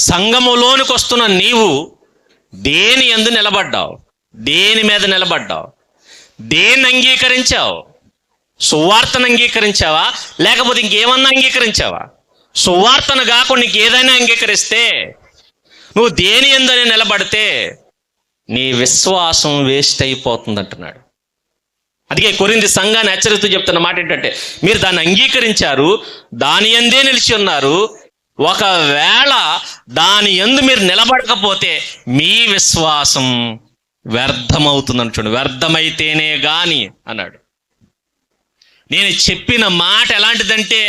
సంఘములోనికి వస్తున్న నీవు దేని యందు నిలబడ్డావు? దేని మీద నిలబడ్డావు? దేన్ని అంగీకరించావు? సువార్తను అంగీకరించావా, లేకపోతే ఇంకేమన్నా అంగీకరించావా? సువార్తను కాకుండా నీకు ఏదైనా అంగీకరిస్తే, నువ్వు దేని యందని నిలబడితే నీ విశ్వాసం వేస్ట్ అయిపోతుంది అంటున్నాడు. అందుకే కొరింథీ సంఘాన్ని హెచ్చరిస్తూ చెప్తున్న మాట ఏంటంటే, మీరు దాన్ని అంగీకరించారు, దాని యందే నిలిచి ఉన్నారు. ఒకవేళ దాని యందు మీరు నిలబడకపోతే మీ విశ్వాసం వ్యర్థమవుతుందని చూడండి. వ్యర్థమైతేనే గాని అన్నాడు. నేను చెప్పిన మాట ఎలాంటిదంటే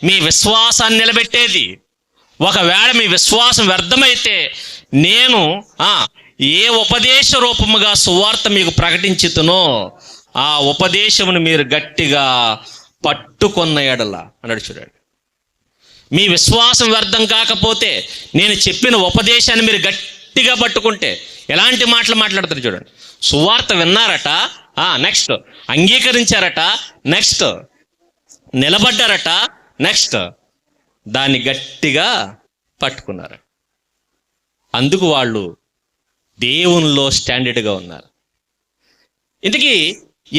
మీ విశ్వాసాన్ని నిలబెట్టేది. ఒకవేళ మీ విశ్వాసం వ్యర్థమైతే నేను ఏ ఉపదేశ రూపముగా సువార్త మీకు ప్రకటించుతునో ఆ ఉపదేశమును మీరు గట్టిగా పట్టుకొన్న ఎడల అన్నాడు. చూడండి, మీ విశ్వాసం వ్యర్థం కాకపోతే నేను చెప్పిన ఉపదేశాన్ని మీరు గట్టిగా పట్టుకుంటే, ఎలాంటి మాటలు మాట్లాడతారు చూడండి. సువార్త విన్నారట, నెక్స్ట్ అంగీకరించారట, నెక్స్ట్ నిలబడ్డారట, నెక్స్ట్ దాన్ని గట్టిగా పట్టుకున్నారు. అందుకు వాళ్ళు దేవునిలో స్టాండర్డ్గా ఉన్నారు. ఇంతకీ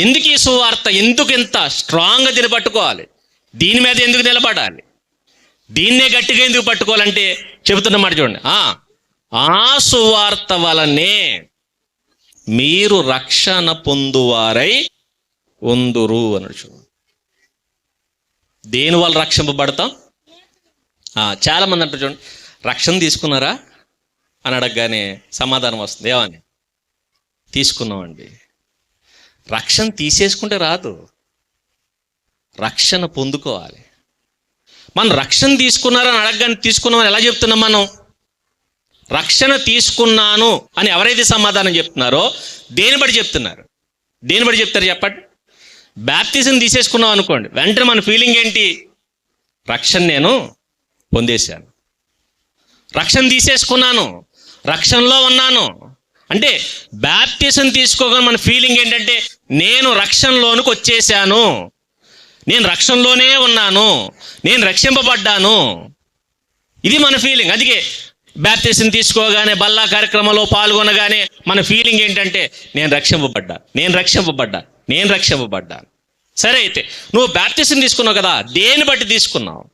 ఎందుకు ఈ సువార్త, ఎందుకు ఇంత స్ట్రాంగ్గా దీన్ని పట్టుకోవాలి? దీని మీద ఎందుకు నిలబడాలి? దీన్నే గట్టిగా ఎందుకు పట్టుకోవాలంటే చెబుతున్నమాట చూడండి. ఆ సువార్త వలనే మీరు రక్షణ పొందువారై ఉందురు అన్నాడు. చూడండి, దేని వల్ల రక్షింపబడతాం? చాలా మంది అంటారు చూడండి, రక్షణ తీసుకున్నారా అని అడగగానే సమాధానం వస్తుంది, ఏమని? తీసుకున్నామండి. రక్షణ తీసేసుకుంటే రాదు, రక్షణ పొందుకోవాలి. మనం రక్షణ తీసుకున్నారని అడగగానే తీసుకున్నామని ఎలా చెప్తున్నాం? మనం రక్షణ తీసుకున్నాను అని ఎవరైతే సమాధానం చెప్తున్నారో దేని బట్టి చెప్తున్నారు? దేని బట్టి చెప్తారు చెప్పండి? బాప్తిజం తీసేసుకున్నాం అనుకోండి, వెంటనే మన ఫీలింగ్ ఏంటి? రక్షణ నేను పొందేశాను, రక్షణ తీసేసుకున్నాను, రక్షణలో ఉన్నాను అంటే బాప్తిజం తీసుకోగానే మన ఫీలింగ్ ఏంటంటే నేను రక్షణలోనికి వచ్చేసాను, నేను రక్షణలోనే ఉన్నాను, నేను రక్షింపబడ్డాను. ఇది మన ఫీలింగ్. అందుకే బాప్తిజం తీసుకోగానే బల్లా కార్యక్రమంలో పాల్గొనగానే మన ఫీలింగ్ ఏంటంటే నేను రక్షింపబడ్డా, నేను రక్షింపబడ్డా, నేను రక్షింపబడ్డా. సరే, అయితే నువ్వు బాప్తిజం తీసుకున్నావు కదా, దేని బట్టి తీసుకున్నావు?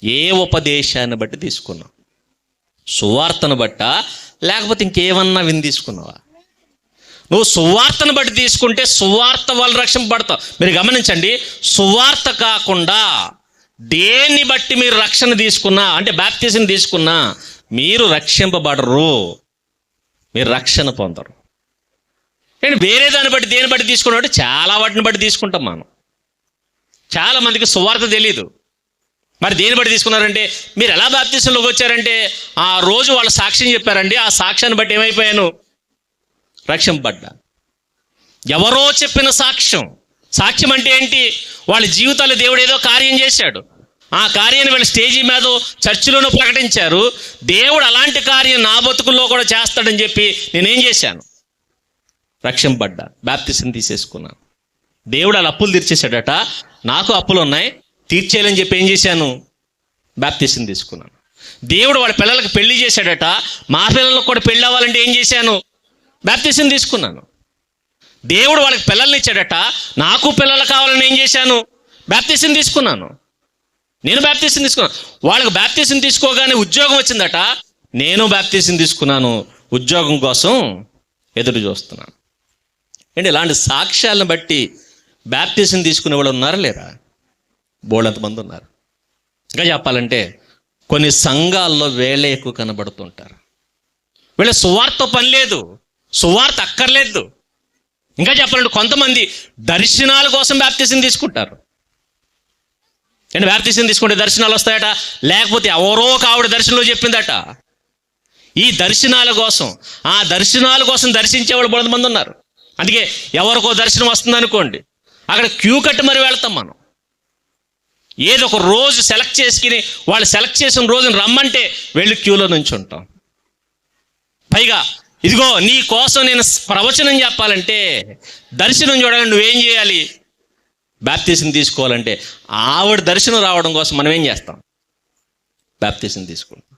ఏ ఉపదేశాన్ని బట్టి తీసుకున్నావు? సువార్తను బట్టా, లేకపోతే ఇంకేమన్నా విని తీసుకున్నావా? నువ్వు సువార్తను బట్టి తీసుకుంటే సువార్త వల్ల రక్షింపబడతావు. మీరు గమనించండి, సువార్త కాకుండా దేన్ని బట్టి మీరు రక్షణ తీసుకున్నా, అంటే బాప్తిజం తీసుకున్నా, మీరు రక్షింపబడరు, మీరు రక్షణ పొందరు. నేను వేరే దాన్ని బట్టి దేని బట్టి తీసుకున్నాడు? చాలా వాటిని బట్టి తీసుకుంటాం మనం. చాలా మందికి సువార్త తెలీదు. మరి దేని బట్టి తీసుకున్నారంటే, మీరు ఎలా బాప్తిజంలోకి వచ్చారంటే ఆ రోజు వాళ్ళ సాక్ష్యం చెప్పారండి, ఆ సాక్ష్యాన్ని బట్టి ఏమైపోయాను? రక్షింపబడ్డా. ఎవరో చెప్పిన సాక్ష్యం. సాక్ష్యం అంటే ఏంటి? వాళ్ళ జీవితాల్లో దేవుడు ఏదో కార్యం చేశాడు, ఆ కార్యాన్ని వీళ్ళు స్టేజీ మీద చర్చిలోనూ ప్రకటించారు. దేవుడు అలాంటి కార్యం నా బతుకుల్లో కూడా చేస్తాడని చెప్పి నేనేం చేశాను? రక్షింపబడ్డా, బాప్తిజం తీసేసుకున్నాను. దేవుడు అలా అప్పులు తీర్చేశాడట, నాకు అప్పులు ఉన్నాయి, తీర్చేయాలని చెప్పి ఏం చేశాను? బాప్తిజం తీసుకున్నాను. దేవుడు వాళ్ళ పిల్లలకు పెళ్లి చేశాడట, మా పిల్లలకు కూడా పెళ్ళి అవ్వాలంటే ఏం చేశాను? బాప్తిజం తీసుకున్నాను. దేవుడు వాళ్ళకి పిల్లల్ని ఇచ్చాడట, నాకు పిల్లలు కావాలని ఏం చేశాను? బాప్తిజం తీసుకున్నాను. నేను బాప్తిజం తీసుకున్నాను. వాళ్ళకి బాప్తిజం తీసుకోగానే ఉద్యోగం వచ్చిందట, నేను బాప్తిజం తీసుకున్నాను, ఉద్యోగం కోసం ఎదురు చూస్తున్నాను. ఏంటి, ఇలాంటి సాక్ష్యాలను బట్టి బాప్తిజం తీసుకునే వాళ్ళు ఉన్నారా లేరా? బోళ్ళంతమంది ఉన్నారు. ఇంకా చెప్పాలంటే కొన్ని సంఘాల్లో వేళ ఎక్కువ కనబడుతుంటారు. వీళ్ళ సువార్త పని లేదు, సువార్త అక్కర్లేదు. ఇంకా చెప్పాలంటే కొంతమంది దర్శనాల కోసం బాప్తిజం తీసుకుంటారు. నేను బాప్తిజం తీసుకుంటే దర్శనాలు వస్తాయట, లేకపోతే ఎవరో ఒక ఆవిడ దర్శనంలో చెప్పిందట. ఈ దర్శనాల కోసం, ఆ దర్శనాల కోసం దర్శించేవాళ్ళు కొంతమంది ఉన్నారు. అందుకే ఎవరికో దర్శనం వస్తుంది అనుకోండి, అక్కడ క్యూ కట్టి మరి వెళ్తాం మనం. ఏదో ఒక రోజు సెలెక్ట్ చేసుకుని వాళ్ళు సెలెక్ట్ చేసిన రోజున రమ్మంటే వెళ్ళి క్యూలో నుంచి ఉంటాం. పైగా ఇదిగో నీ కోసం నేను ప్రవచనం చెప్పాలంటే, దర్శనం చూడాలని నువ్వేం చేయాలి? బాప్తిజం తీసుకోవాలంటే ఆవిడ దర్శనం రావడం కోసం మనం ఏం చేస్తాం? బాప్తిజం తీసుకుంటాం.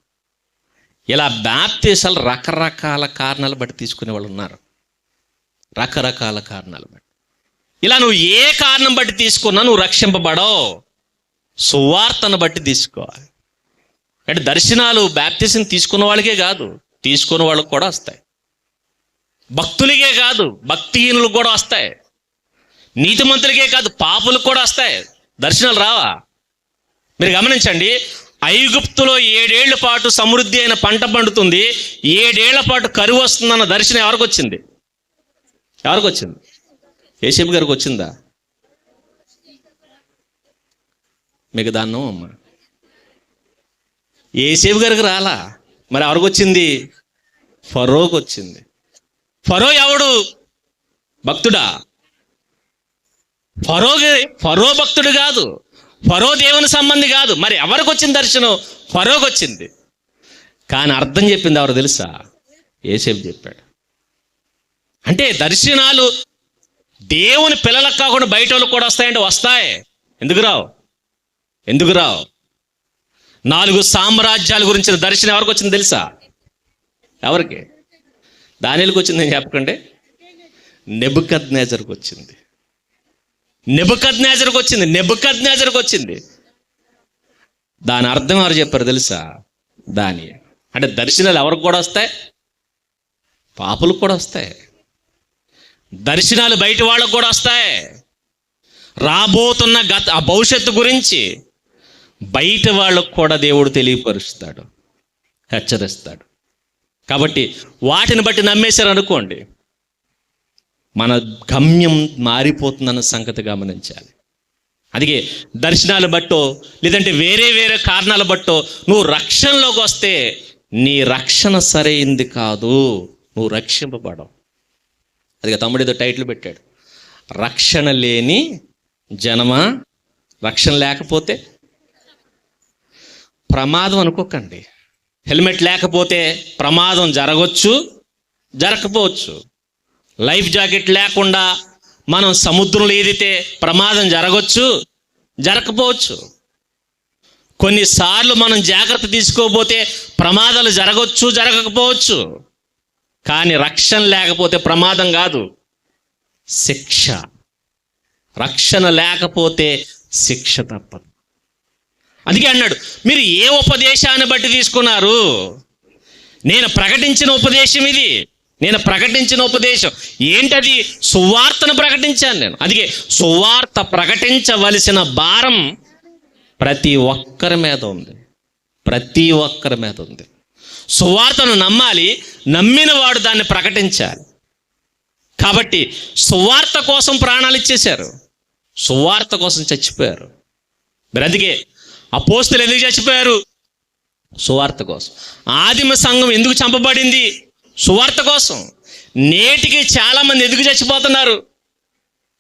ఇలా బాప్తీసాలు రకరకాల కారణాలు బట్టి తీసుకునే వాళ్ళు ఉన్నారు. రకరకాల కారణాలు బట్టి. ఇలా నువ్వు ఏ కారణం బట్టి తీసుకున్నా నువ్వు రక్షింపబడవు. సువార్తను బట్టి తీసుకోవాలి. అంటే దర్శనాలు బాప్తీసం తీసుకున్న వాళ్ళకే కాదు, తీసుకున్న వాళ్ళకి కూడా వస్తాయి. భక్తులకే కాదు, భక్తిహీనులకు కూడా వస్తాయి. నీతిమంతులకే కాదు, పాపులకు కూడా వస్తాయి. దర్శనాలు రావా? మీరు గమనించండి, ఐగుప్తులో 7 ఏళ్ల పాటు సమృద్ధి అయిన పంట పండుతుంది, 7 ఏళ్ల పాటు కరువు వస్తుందన్న దర్శనం ఎవరికి వచ్చింది? ఎవరికి వచ్చింది? యేసేపు గారికి వచ్చిందా? మీకు దాన్నం అమ్మ, యేసేపు గారికి రాలా. మరి ఎవరికి వచ్చింది? ఫరోకి వచ్చింది. ఫరో ఎవడు? భక్తుడా? ఫరో భక్తుడు కాదు, ఫరో దేవుని సంబంధి కాదు. మరి ఎవరికి వచ్చింది దర్శనం? ఫరోకి వచ్చింది. కానీ అర్థం చెప్పింది ఎవరు తెలుసా? యేసేపు చెప్పాడు. అంటే దర్శనాలు దేవుని పిల్లలకు కాకుండా బయట వాళ్ళకి కూడా వస్తాయంటే వస్తాయి. ఎందుకు రావు? ఎందుకు రావు? 4 సామ్రాజ్యాల గురించిన దర్శనం ఎవరికి వచ్చింది తెలుసా? ఎవరికి? దానియేలుకి వచ్చింది. నేను చెప్పకండి, నెబుకద్నెజరుకు వచ్చింది. నెబుకద్నెజరుకు వచ్చింది. నెబుకద్నెజరుకు వచ్చింది. దాని అర్థం ఎవరు చెప్పారు తెలుసా? దానియేలు. అంటే దర్శనాలు ఎవరికి కూడా వస్తాయి? పాపులకు కూడా వస్తాయి. దర్శనాలు బయట వాళ్ళకు కూడా వస్తాయి. రాబోతున్న ఆ భవిష్యత్తు గురించి బయట వాళ్ళకు కూడా దేవుడు తెలియపరుస్తాడు, హెచ్చరిస్తాడు. కాబట్టి వాటిని బట్టి నమ్మేశారు అనుకోండి, మన గమ్యం మారిపోతుందన్న సంగతి గమనించాలి. అందుకే దర్శనాలు బట్టో లేదంటే వేరే వేరే కారణాలు బట్టో నువ్వు రక్షణలోకి వస్తే నీ రక్షణ సరైంది కాదు, నువ్వు రక్షింపబడవు. అది తమ్ముడు ఏదో టైటిల్ పెట్టాడు, రక్షణ లేని జనమా. రక్షణ లేకపోతే ప్రమాదం అనుకోకండి. హెల్మెట్ లేకపోతే ప్రమాదం జరగవచ్చు, జరగకపోవచ్చు. లైఫ్ జాకెట్ లేకుండా మనం సముద్రంలో ఈదితే ప్రమాదం జరగవచ్చు, జరగకపోవచ్చు. కొన్నిసార్లు మనం జాగ్రత్త తీసుకోకపోతే ప్రమాదాలు జరగవచ్చు, జరగకపోవచ్చు. కానీ రక్షణ లేకపోతే ప్రమాదం కాదు, శిక్ష. రక్షణ లేకపోతే శిక్ష తప్పదు. అందుకే అన్నాడు, మీరు ఏ ఉపదేశాన్ని బట్టి తీసుకున్నారు? నేను ప్రకటించిన ఉపదేశం ఇది. నేను ప్రకటించిన ఉపదేశం ఏంటది? సువార్తను ప్రకటించాను నేను. అందుకే సువార్త ప్రకటించవలసిన భారం ప్రతి ఒక్కరి మీద ఉంది. ప్రతి ఒక్కరి మీద ఉంది. సువార్తను నమ్మాలి, నమ్మిన వాడు దాన్ని ప్రకటించాలి. కాబట్టి సువార్త కోసం ప్రాణాలు ఇచ్చేశారు, సువార్త కోసం చచ్చిపోయారు. మరి అందుకే అపోస్తలులు ఎందుకు చచ్చిపోయారు? సువార్త కోసం. ఆదిమ సంఘం ఎందుకు చంపబడింది? సువార్త కోసం. నేటికి చాలామంది ఎందుకు చచ్చిపోతున్నారు?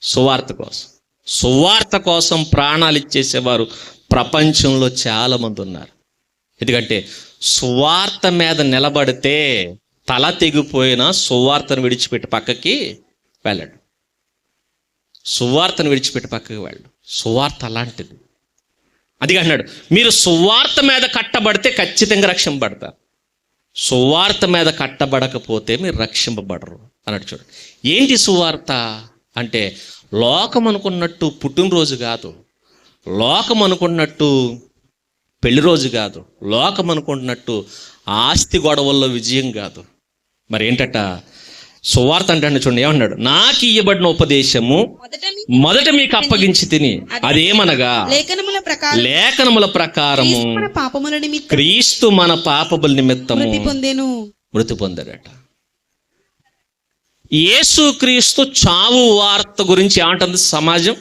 సువార్త కోసం. సువార్త కోసం ప్రాణాలు ఇచ్చేసేవారు ప్రపంచంలో చాలామంది ఉన్నారు. ఎందుకంటే సువార్త మీద నిలబడితే తల తెగిపోయినా సువార్తను విడిచిపెట్టి పక్కకి వెళ్ళడు. సువార్తను విడిచిపెట్టి పక్కకి వెళ్ళడు. సువార్త అలాంటిది. అది అన్నాడు, మీరు సువార్త మీద కట్టబడితే ఖచ్చితంగా రక్షింపబడతారు. సువార్త మీద కట్టబడకపోతే మీరు రక్షింపబడరు అన్నాడు. చూడండి, ఏంటి సువార్త అంటే లోకం అనుకున్నట్టు పుట్టినరోజు కాదు, లోకం అనుకున్నట్టు పెళ్లి రోజు కాదు, లోకం అనుకుంటున్నట్టు ఆస్తి గొడవల్లో విజయం కాదు. మరి ఏంటట సువార్త అంటే? చూడండి ఏమన్నాడు, నాకు ఇయ్యబడిన ఉపదేశము మొదట మీకు అప్పగించి తిని, అదేమనగా లేఖనముల ప్రకారము క్రీస్తు మన పాపముల నిమిత్తము మృతి పొందాడట. యేసు క్రీస్తు చావు వార్త గురించి ఏమంటుంది సమాజం?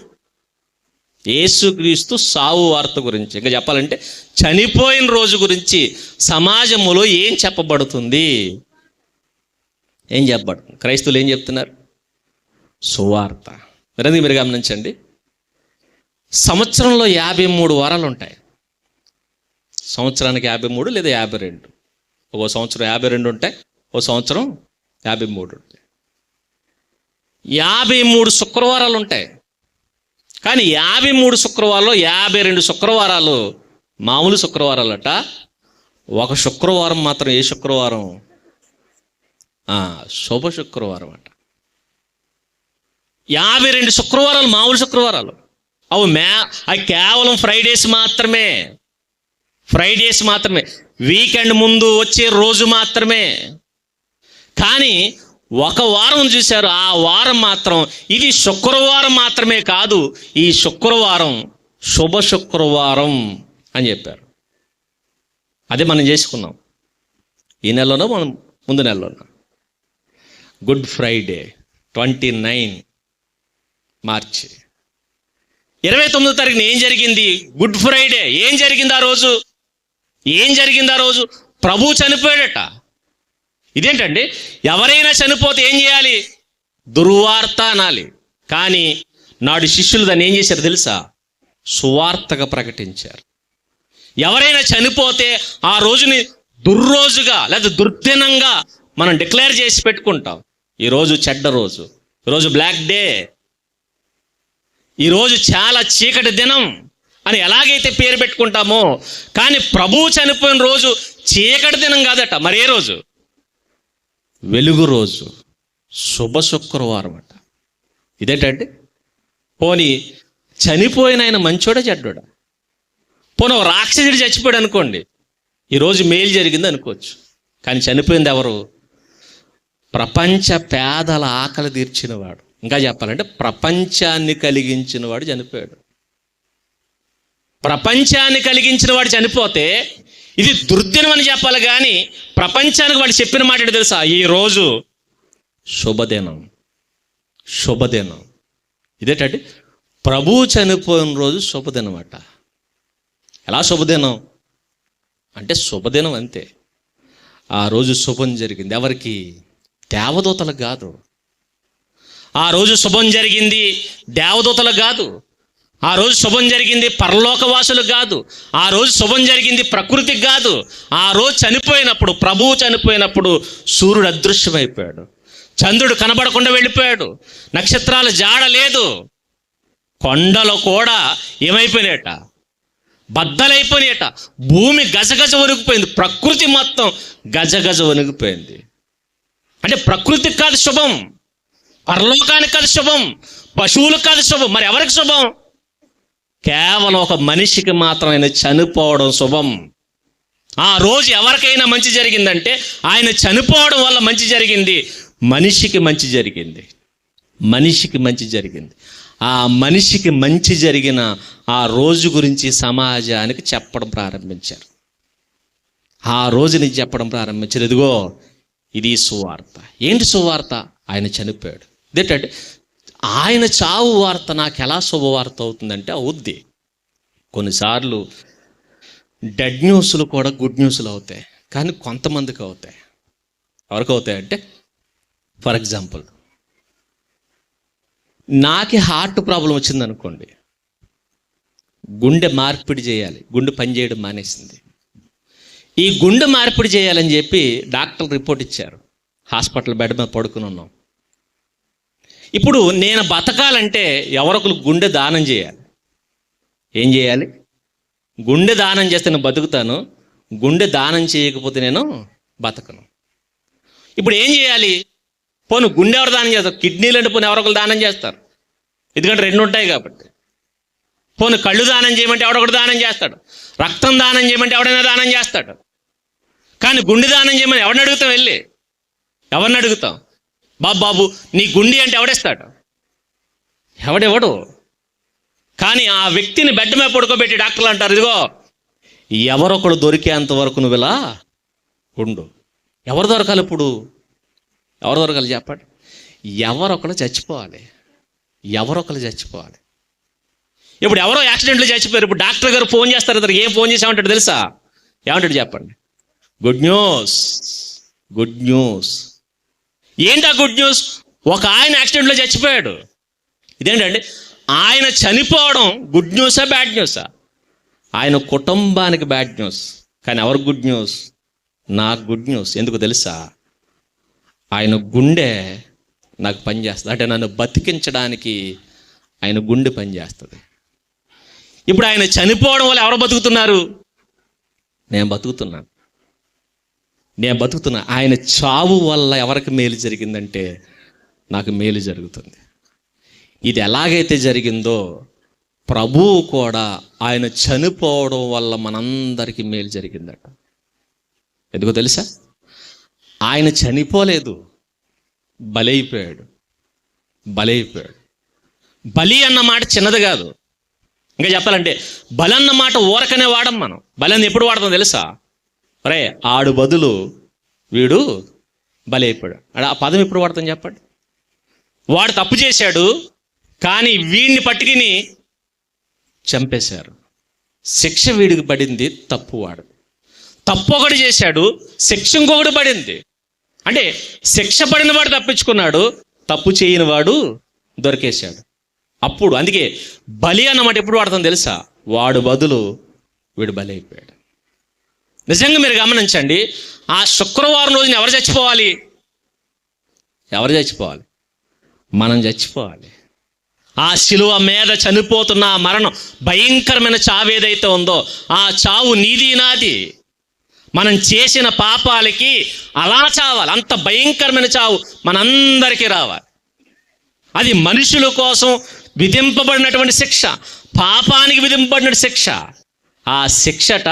యేసుక్రీస్తు సావు వార్త గురించి, ఇంకా చెప్పాలంటే చనిపోయిన రోజు గురించి సమాజంలో ఏం చెప్పబడుతుంది? ఏం చెప్పబడుతుంది? క్రైస్తవులు ఏం చెప్తున్నారు? సువార్త. మీరు గమనించండి, సంవత్సరంలో 53 వారాలు ఉంటాయి. సంవత్సరానికి 53 లేదా 52. ఒక సంవత్సరం 52 ఉంటాయి, ఒక సంవత్సరం 53 ఉంటాయి. 53 శుక్రవారాలు ఉంటాయి. కానీ 53 శుక్రవారాలు 52 శుక్రవారాలు మామూలు శుక్రవారాలట, ఒక శుక్రవారం మాత్రం, ఏ శుక్రవారం? శుభ శుక్రవారం అంట. 52 శుక్రవారాలు మామూలు శుక్రవారాలు. అవి కేవలం ఫ్రైడేస్ మాత్రమే. వీకెండ్ ముందు వచ్చే రోజు మాత్రమే. కానీ ఒక వారం చూశారు, ఆ వారం మాత్రం ఇది శుక్రవారం మాత్రమే కాదు, ఈ శుక్రవారం శుభ శుక్రవారం అని చెప్పారు. అదే మనం చేసుకున్నాం ఈ నెలలోనో మనం ముందు నెలలోనో. గుడ్ ఫ్రైడే 29 మార్చి. 29వ తారీఖున ఏం జరిగింది? Good Friday. ఏం జరిగింది ఆ రోజు? ప్రభు చనిపోయాడట. ఇదేంటండి? ఎవరైనా చనిపోతే ఏం చేయాలి? దుర్వార్త అనాలి. కానీ నాడు శిష్యులు దాన్ని ఏం చేశారు తెలుసా? సువార్తగా ప్రకటించారు. ఎవరైనా చనిపోతే ఆ రోజుని దుర్రోజుగా లేదా దుర్దినంగా మనం డిక్లేర్ చేసి పెట్టుకుంటాం. ఈరోజు చెడ్డ రోజు, ఈరోజు బ్లాక్ డే, ఈరోజు చాలా చీకటి దినం అని ఎలాగైతే పేరు పెట్టుకుంటామో, కానీ ప్రభువు చనిపోయిన రోజు చీకటి దినం కాదట. మరే రోజు? వెలుగు రోజు, శుభ శుక్రవారం అట. ఇదేంటంటే, పోనీ చనిపోయిన ఆయన మంచోడా చెడ్డోడా? పోనీ ఒక రాక్షసుడు చచ్చిపోయాడు అనుకోండి, ఈరోజు మేలు జరిగింది అనుకోవచ్చు. కానీ చనిపోయింది ఎవరు? ప్రపంచ పేదల ఆకలి తీర్చినవాడు. ఇంకా చెప్పాలంటే ప్రపంచాన్ని కలిగించిన వాడు చనిపోయాడు. ప్రపంచాన్ని కలిగించిన వాడు చనిపోతే ఇది దుర్దినం అని చెప్పాలి. కానీ ప్రపంచానికి వాడు చెప్పిన మాట ఏంటో తెలుసా? ఈ రోజు శుభదినం. ఇదేంటంటే ప్రభువు చనిపోయిన రోజు శుభదినం అట. ఎలా శుభదినం అంటే శుభదినం అంతే. ఆ రోజు శుభం జరిగింది. ఎవరికి? దేవదూతలకు కాదు. ఆ రోజు శుభం జరిగింది దేవదూతలకు కాదు. ఆ రోజు శుభం జరిగింది పరలోకవాసులకు కాదు. ఆ రోజు శుభం జరిగింది ప్రకృతికి కాదు. ఆ రోజు చనిపోయినప్పుడు, ప్రభువు చనిపోయినప్పుడు సూర్యుడు అదృశ్యమైపోయాడు, చంద్రుడు కనబడకుండా వెళ్ళిపోయాడు, నక్షత్రాల జాడ లేదు, కొండలు కూడా ఏమైపోయినాయట? బద్దలైపోయినాయట. భూమి గజగజ వణిగిపోయింది, ప్రకృతి మొత్తం గజగజ వణిగిపోయింది. అంటే ప్రకృతికి కాదు శుభం, పరలోకానికి కాదు శుభం, పశువులకు కాదు శుభం. మరి ఎవరికి శుభం? కేవలం ఒక మనిషికి మాత్రం ఆయన చనిపోవడం శుభం. ఆ రోజు ఎవరికైనా మంచి జరిగిందంటే ఆయన చనిపోవడం వల్ల మంచి జరిగింది. మనిషికి మంచి జరిగింది. ఆ మనిషికి మంచి జరిగిన ఆ రోజు గురించి సమాజానికి చెప్పడం ప్రారంభించారు. ఆ రోజుని చెప్పడం ప్రారంభించారు. ఇదిగో ఇది సువార్త. ఏంటి సువార్త? ఆయన చనిపోయాడు. ఇదేంటంటే ఆయన చావు వార్త నాకు ఎలా శుభవార్త అవుతుందంటే అవుద్ది. కొన్నిసార్లు డెడ్ న్యూస్లు కూడా గుడ్ న్యూస్లు అవుతాయి. కానీ కొంతమందికి అవుతాయి. ఎవరికి అవుతాయంటే, ఫర్ ఎగ్జాంపుల్, నాకు హార్ట్ ప్రాబ్లం వచ్చింది అనుకోండి, గుండె మార్పిడి చేయాలి, గుండె పనిచేయడం మానేసింది. ఈ గుండె మార్పిడి చేయాలని చెప్పి డాక్టర్లు రిపోర్ట్ ఇచ్చారు. హాస్పిటల్ బెడ్ మీద పడుకుని ఉన్నాం. ఇప్పుడు నేను బతకాలంటే ఎవరొకరు గుండె దానం చేయాలి. ఏం చేయాలి? గుండె దానం చేస్తే నేను బతుకుతాను, గుండె దానం చేయకపోతే నేను బతకను. ఇప్పుడు ఏం చేయాలి? పోను గుండె ఎవరు దానం చేస్తారు? కిడ్నీలు అంటే పోను ఎవరొకరు దానం చేస్తారు, ఎందుకంటే 2 ఉంటాయి కాబట్టి. పోను కళ్ళు దానం చేయమంటే ఎవడొకడు దానం చేస్తాడు, రక్తం దానం చేయమంటే ఎవడైనా దానం చేస్తాడు. కానీ గుండె దానం చేయమని ఎవరిని అడుగుతాం? వెళ్ళి ఎవరిని అడుగుతాం? బాబు నీ గుండె అంటే ఎవడేస్తాడు? ఎవడెవడు? కానీ ఆ వ్యక్తిని బెడ్ మీద పడుకోబెట్టి డాక్టర్లు అంటారు, ఇదిగో ఎవరొకడు దొరికేంత వరకు నువ్వు ఇలా ఉండు. ఎవరు దొరకాలి ఇప్పుడు? ఎవరు దొరకాలి చెప్పండి? ఎవరొకరు చచ్చిపోవాలి. ఇప్పుడు ఎవరో యాక్సిడెంట్లో చచ్చిపోయారు. ఇప్పుడు డాక్టర్ గారు ఫోన్ చేస్తారు. ఇద్దరు ఏం ఫోన్ చేసామంటాడు తెలుసా? ఏమంటాడు చెప్పండి? Good news. ఏంటా గుడ్ న్యూస్? ఒక ఆయన యాక్సిడెంట్లో చచ్చిపోయాడు. ఇదేంటండి? ఆయన చనిపోవడం గుడ్ న్యూసా బ్యాడ్ న్యూసా? ఆయన కుటుంబానికి బ్యాడ్ న్యూస్. కానీ ఎవరు గుడ్ న్యూస్? నాకు గుడ్ న్యూస్. ఎందుకు తెలుసా? ఆయన గుండె నాకు పనిచేస్తుంది. అంటే నన్ను బతికించడానికి ఆయన గుండె పనిచేస్తుంది. ఇప్పుడు ఆయన చనిపోవడం వల్ల ఎవరు బతుకుతున్నారు? నేను బతుకుతున్నాను. నేను బతుకుతున్నా. ఆయన చావు వల్ల ఎవరికి మేలు జరిగిందంటే నాకు మేలు జరుగుతుంది. ఇది ఎలాగైతే జరిగిందో ప్రభువు కూడా ఆయన చనిపోవడం వల్ల మనందరికీ మేలు జరిగిందట. ఎందుకో తెలుసా? ఆయన చనిపోలేదు, బలైపోయాడు. బలి అన్న మాట చిన్నది కాదు. ఇంకా చెప్పాలంటే బలి అన్న మాట ఊరకనే వాడం మనం. బలిని ఎప్పుడు వాడతాం తెలుసా? అరే ఆడు బదులు వీడు బలి అయిపోయాడు. ఆ పదం ఎప్పుడు వాడతాం చెప్పండి? వాడు తప్పు చేశాడు, కానీ వీడిని పట్టుకుని చంపేశారు. శిక్ష వీడికి పడింది, తప్పు వాడు. తప్పు ఒకటి చేశాడు, శిక్ష ఇంకొకటి పడింది. అంటే శిక్ష పడిన వాడు తప్పించుకున్నాడు, తప్పు చేయని వాడు దొరికేశాడు. అప్పుడు అందుకే బలి అన్నమాట ఎప్పుడు వాడతాం తెలుసా? వాడు బదులు వీడు బలి అయిపోయాడు. నిజంగా మీరు గమనించండి, ఆ శుక్రవారం రోజున ఎవరు చచ్చిపోవాలి? మనం చచ్చిపోవాలి. ఆ శిలువ మీద చనిపోతున్న ఆ మరణం, భయంకరమైన చావు ఏదైతే ఉందో, ఆ చావు నీది నాది. మనం చేసిన పాపాలకి అలా చావాలి. అంత భయంకరమైన చావు మనందరికీ రావాలి. అది మనుషుల కోసం విధింపబడినటువంటి శిక్ష, పాపానికి విధింపబడిన శిక్ష. ఆ శిక్షట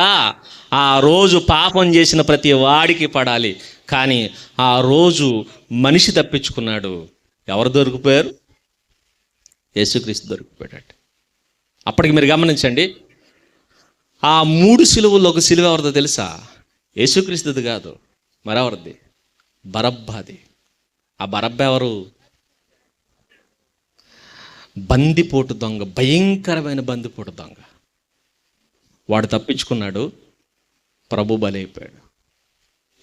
ఆ రోజు పాపం చేసిన ప్రతి వాడికి పడాలి. కానీ ఆ రోజు మనిషి తప్పించుకున్నాడు. ఎవరు దొరికిపోయారు? యేసుక్రీస్తు దొరికిపోయాడు. అప్పటికి మీరు గమనించండి, ఆ 3 సిలువల్లో ఒక సిలువ ఎవరిదో తెలుసా? యేసుక్రీస్తుది కాదు, మరెవరిది? బరబ్బాది. ఆ బరబ్బ ఎవరు? బందిపోటు దొంగ, భయంకరమైన బందిపోటు దొంగ. వాడు తప్పించుకున్నాడు, ప్రభు బలైపోయాడు.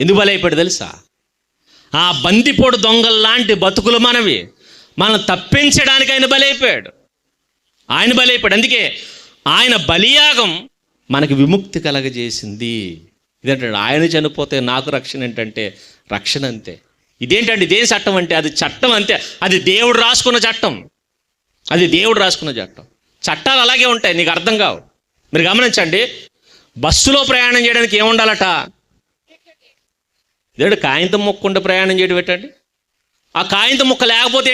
ఎందుకు బలైపోయాడు తెలుసా? ఆ బందిపోటు దొంగల్లాంటి బతుకులు మనవి. మనం తప్పించడానికి ఆయన బలైపోయాడు. అందుకే ఆయన బలియాగం మనకి విముక్తి కలగజేసింది. ఇదేంటంటే ఆయన చనిపోతే నాకు రక్షణ ఏంటంటే రక్షణ అంతే. ఇదేంటంటే ఇదేం చట్టం అంటే అది చట్టం అంతే. అది దేవుడు రాసుకున్న చట్టం. చట్టాలు అలాగే ఉంటాయి, నీకు అర్థం కావు. మీరు గమనించండి, బస్సులో ప్రయాణం చేయడానికి ఏముండాలట? ఇదేంటి కాగితం ముక్కుంటే ప్రయాణం చేయడం పెట్టండి. ఆ కాగితం ముక్క లేకపోతే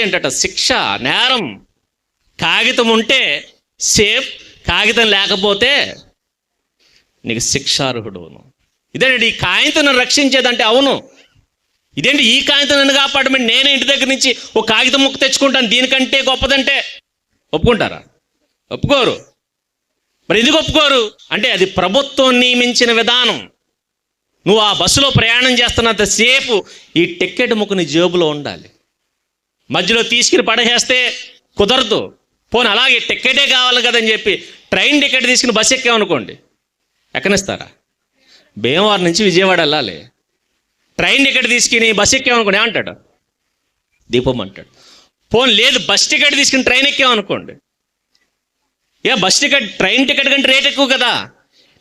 ఏంటట? శిక్ష, నేరం. కాగితం ఉంటే సేఫ్, కాగితం లేకపోతే నీకు శిక్షార్హుడు. ఇదేంటి ఈ కాగితం నన్ను రక్షించేదంటే? అవును. ఇదేంటి ఈ కాగితం నన్ను కాపాడమని నేనే ఇంటి దగ్గర నుంచి ఒక కాగితం ముక్క తెచ్చుకుంటాను, దీనికంటే గొప్పదంటే ఒప్పుకుంటారా? ఒప్పుకోరు. మరి ఎందుకు ఒప్పుకోరు అంటే అది ప్రభుత్వం నియమించిన విధానం. నువ్వు ఆ బస్సులో ప్రయాణం చేస్తున్నంత సేపు ఈ టికెట్ ముక్క నీ జేబులో ఉండాలి. మధ్యలో తీసుకుని పడేస్తే కుదరదు. పోనీ అలాగే టికెటే కావాలి కదని చెప్పి ట్రైన్ టికెట్ తీసుకుని బస్సు ఎక్కామనుకోండి, ఎక్కనిస్తారా? భీమవరం నుంచి విజయవాడ వెళ్ళాలి, ట్రైన్ టికెట్ తీసుకుని బస్సు ఎక్కామనుకోండి ఏమంటాడు? దీపం అంటాడు. పోనీ లేదు బస్ టికెట్ తీసుకుని ట్రైన్ ఎక్కామనుకోండి, బస్ టికెట్ ట్రైన్ టికెట్ కంటే రేట్ ఎక్కువ కదా,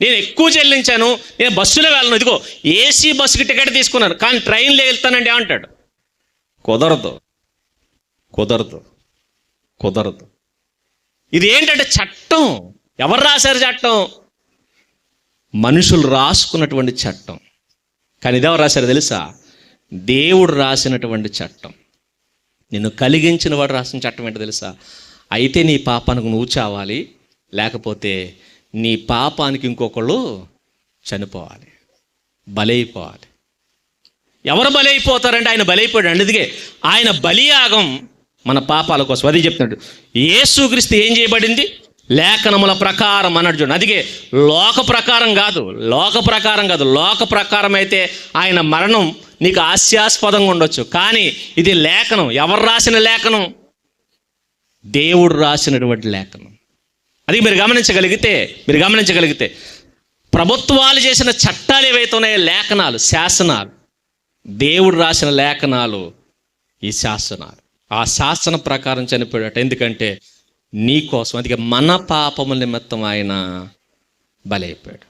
నేను ఎక్కువ చెల్లించాను, నేను బస్సులో వెళ్ళను, ఇదిగో ఏసీ బస్సుకి టికెట్ తీసుకున్నాను కానీ ట్రైన్లో వెళ్తానండి ఏమంటాడు? కుదరదు. ఇది ఏంటంటే చట్టం. ఎవరు రాశారు చట్టం? మనుషులు రాసుకున్నటువంటి చట్టం. కానీ ఇదెవరు రాశారు తెలుసా? దేవుడు రాసినటువంటి చట్టం. నిన్ను కలిగించిన వాడు రాసిన చట్టం ఏంటో తెలుసా? అయితే నీ పాపానికి నువ్వు చావాలి, లేకపోతే నీ పాపానికి ఇంకొకళ్ళు చనిపోవాలి, బలైపోవాలి. ఎవరు బలైపోతారంటే ఆయన బలైపోయాడు. అందుకే ఆయన బలియాగం మన పాపాల కోసం. అది చెప్తున్నాడు. యేసుక్రీస్తు ఏం చేయబడింది? లేఖనముల ప్రకారం అన్నాడు చూడండి. అందుకే లోక ప్రకారం కాదు. లోక ప్రకారం అయితే ఆయన మరణం నీకు హాస్యాస్పదంగా ఉండొచ్చు, కానీ ఇది లేఖనం. ఎవరు రాసిన లేఖనం? దేవుడు రాసినటువంటి లేఖనం. అది మీరు గమనించగలిగితే ప్రభుత్వాలు చేసిన చట్టాలు ఏవైతే ఉన్నాయో, లేఖనాలు, శాసనాలు, దేవుడు రాసిన లేఖనాలు, ఈ శాసనాలు. ఆ శాసన ప్రకారం చనిపోయాడట. ఎందుకంటే నీ కోసం. అందుకే మన పాపముల నిమిత్తం ఆయన బలైపోయాడు.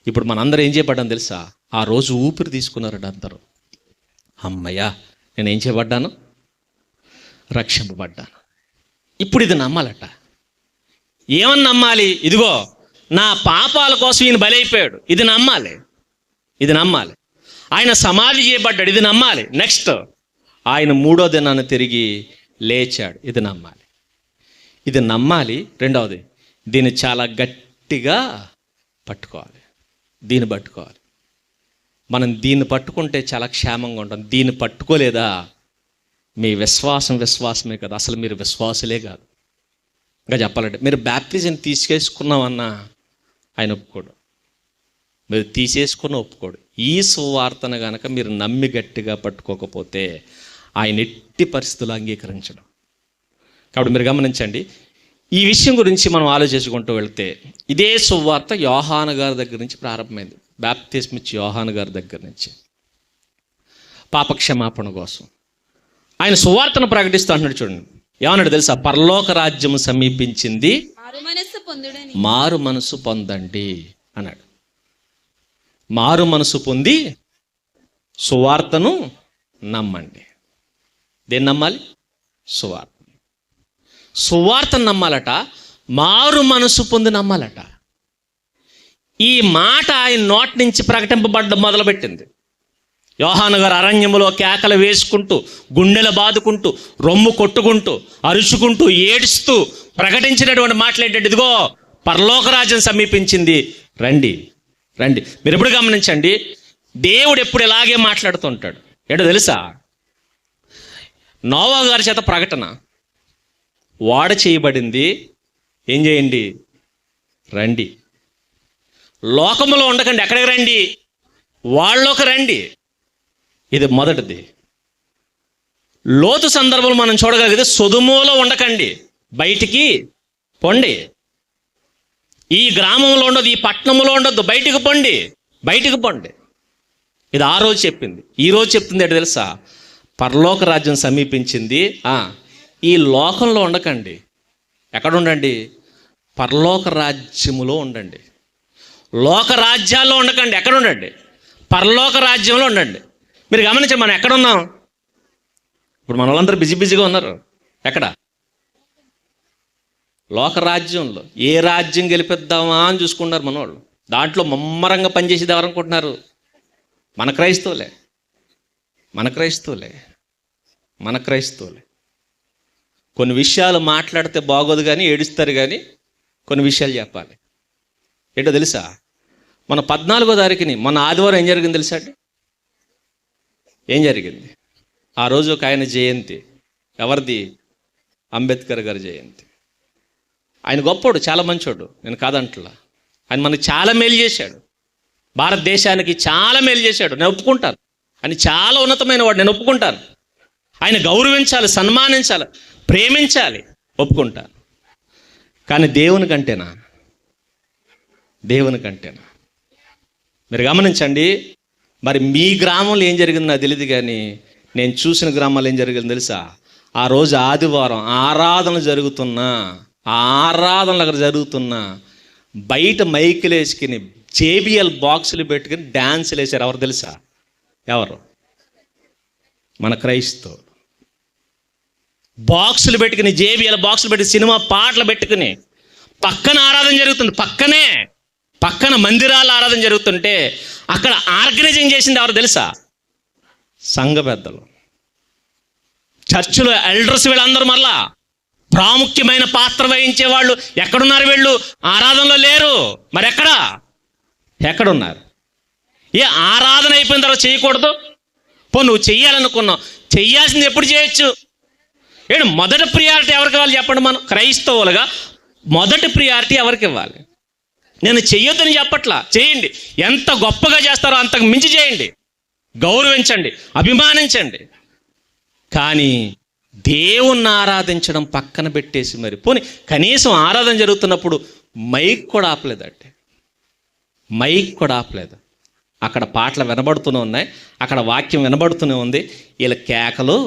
ఇప్పుడు మనందరం ఏం చేయబడ్డాం తెలుసా? ఆ రోజు ఊపిరి తీసుకున్నారట అందరూ. అమ్మయ్యా, నేను ఏం చేయబడ్డాను? రక్షింపబడ్డాను. ఇప్పుడు ఇది నమ్మాలట. ఏమని నమ్మాలి? ఇదిగో నా పాపాల కోసం ఈయన బలైపోయాడు, ఇది నమ్మాలి, ఇది నమ్మాలి. ఆయన సమాధి చేయబడ్డాడు, ఇది నమ్మాలి. నెక్స్ట్ ఆయన 3వ దినాన్ని తిరిగి లేచాడు, ఇది నమ్మాలి, ఇది నమ్మాలి. రెండవది, దీన్ని చాలా గట్టిగా పట్టుకోవాలి, దీన్ని పట్టుకోవాలి. మనం దీన్ని పట్టుకుంటే చాలా క్షేమంగా ఉంటాం. దీన్ని పట్టుకోలేదా మీ విశ్వాసమే కదా, అసలు మీరు విశ్వాసులే కాదు. ఇంకా చెప్పాలంటే మీరు బ్యాప్టిజం తీసుకేసుకున్నామన్నా ఆయన ఒప్పుకోడు, మీరు తీసేసుకున్న ఒప్పుకోడు. ఈ సువార్తను కనుక మీరు నమ్మి గట్టిగా పట్టుకోకపోతే ఆయన ఎట్టి పరిస్థితులు అంగీకరించడం. కాబట్టి మీరు గమనించండి, ఈ విషయం గురించి మనం ఆలోచించుకుంటూ వెళ్తే ఇదే సువార్త యోహాను గారి దగ్గర నుంచి ప్రారంభమైంది. బాప్తిస్మ ఇచ్చి యోహాను గారి దగ్గర నుంచి పాపక్షమాపణ కోసం ఆయన సువార్తను ప్రకటిస్తూ అంటున్నాడు. చూడండి ఏమన్నాడు తెలుసా? పరలోక రాజ్యము సమీపించింది, మారు మనసు పొందండి అన్నాడు. మారు మనసు పొంది సువార్తను నమ్మండి. దేన్ని నమ్మాలి? సువార్తను నమ్మాలట, మారు మనసు పొంది నమ్మాలట. ఈ మాట ఆయన నోటి నుంచి ప్రకటింపబడ్డం మొదలుపెట్టింది. యోహాను గారు అరణ్యములో కేకలు వేసుకుంటూ, గుండెలు బాదుకుంటూ, రొమ్ము కొట్టుకుంటూ, అరుచుకుంటూ, ఏడుస్తూ ప్రకటించినటువంటి మాట్లాడేటట్టు, ఇదిగో పరలోక రాజ్యం సమీపించింది, రండి రండి. మీరు ఎప్పుడు గమనించండి, దేవుడు ఎప్పుడు ఇలాగే మాట్లాడుతుంటాడు. ఏంటో తెలుసా? నోవా గారి చేత ప్రకటన, వాడ చేయబడింది, ఏం చేయండి? రండి. లోకములో ఉండకండి, ఎక్కడికి రండి? వాళ్ళలోకి రండి. ఇది మొదటిది. లోతు సందర్భంలో మనం చూడగలిగితే సొదొమలో ఉండకండి, బయటికి పొండి. ఈ గ్రామంలో ఉండదు, ఈ పట్టణంలో ఉండొద్దు, బయటికి పొండి, బయటికి పొండి. ఇది ఆ రోజు చెప్పింది. ఈ రోజు చెప్తుంది ఏంటో తెలుసా? పరలోక రాజ్యం సమీపించింది, ఈ లోకంలో ఉండకండి, ఎక్కడ ఉండండి? పరలోక రాజ్యములో ఉండండి. లోక రాజ్యాల్లో ఉండకండి, ఎక్కడ ఉండండి? పరలోక రాజ్యంలో ఉండండి. మీరు గమనించండి, మనం ఎక్కడ ఉన్నాం ఇప్పుడు? మన వాళ్ళందరూ బిజీగా ఉన్నారు. ఎక్కడ? లోక రాజ్యంలో. ఏ రాజ్యం గెలిపిద్దామా అని చూసుకున్నారు మన వాళ్ళు. దాంట్లో ముమ్మరంగా పనిచేసేది ఎవరనుకుంటున్నారు? మన క్రైస్తవులే. కొన్ని విషయాలు మాట్లాడితే బాగోదు కానీ ఏడుస్తారు, కానీ కొన్ని విషయాలు చెప్పాలి. ఏంటో తెలుసా? మన 14వ తారీఖుని, మన ఆదివారం ఏం జరిగింది తెలుసా అండి? ఏం జరిగింది? ఆ రోజు ఒక ఆయన జయంతి. ఎవరిది? అంబేద్కర్ గారి జయంతి. ఆయన గొప్పోడు, చాలా మంచోడు, నేను కాదంటలా. ఆయన మనకి చాలా మేలు చేశాడు, భారతదేశానికి చాలా మేలు చేశాడు, నేను ఒప్పుకుంటాను. ఆయన చాలా ఉన్నతమైన వాడు, నేను ఒప్పుకుంటాను. ఆయన గౌరవించాలి, సన్మానించాలి, ప్రేమించాలి, ఒప్పుకుంటాను. కానీ దేవుని కంటేనా? మీరు గమనించండి. మరి మీ గ్రామంలో ఏం జరిగిందో నాకు తెలియదు, కానీ నేను చూసిన గ్రామాల్లో ఏం జరిగిందో తెలుసా? ఆ రోజు ఆదివారం ఆరాధన జరుగుతున్నా, బయట మైకులు వేసుకుని JBL బాక్సులు పెట్టుకుని డ్యాన్సులు వేశారు. ఎవరు తెలుసా? ఎవరు? మన క్రైస్తవులు. బాక్సులు పెట్టుకుని, JBL బాక్సులు పెట్టి సినిమా పాటలు పెట్టుకుని పక్కన ఆరాధన జరుగుతుంది. పక్కన మందిరాల ఆరాధన జరుగుతుంటే అక్కడ ఆర్గనైజింగ్ చేసింది ఎవరు తెలుసా? సంఘ పెద్దలు, చర్చిలో ఎల్డర్స్. వీళ్ళందరూ మళ్ళా ప్రాముఖ్యమైన పాత్ర వహించే వాళ్ళు. ఎక్కడున్నారు వీళ్ళు? ఆరాధనలో లేరు. మరి ఎక్కడున్నారు? ఏ ఆరాధన అయిపోయిన తర్వాత చేయకూడదు? నువ్వు చెయ్యాలనుకున్నావు, చెయ్యాల్సింది ఎప్పుడు చేయొచ్చు? మొదటి ప్రియారిటీ ఎవరికి ఇవ్వాలి చెప్పండి? మనం క్రైస్తవులుగా మొదటి ప్రియారిటీ ఎవరికి ఇవ్వాలి? నేను చెయ్యొద్దని చెప్పట్లా, చేయండి. ఎంత గొప్పగా చేస్తారో అంతకు మించి చేయండి, గౌరవించండి, అభిమానించండి. కానీ దేవుణ్ణి ఆరాధించడం పక్కన పెట్టేసి, మరి పోనీ కనీసం ఆరాధన జరుగుతున్నప్పుడు మైక్ కూడా ఆపలేదు. అక్కడ పాటలు వినబడుతూనే ఉన్నాయి, అక్కడ వాక్యం వినబడుతూనే ఉంది. వీళ్ళ కేకలు,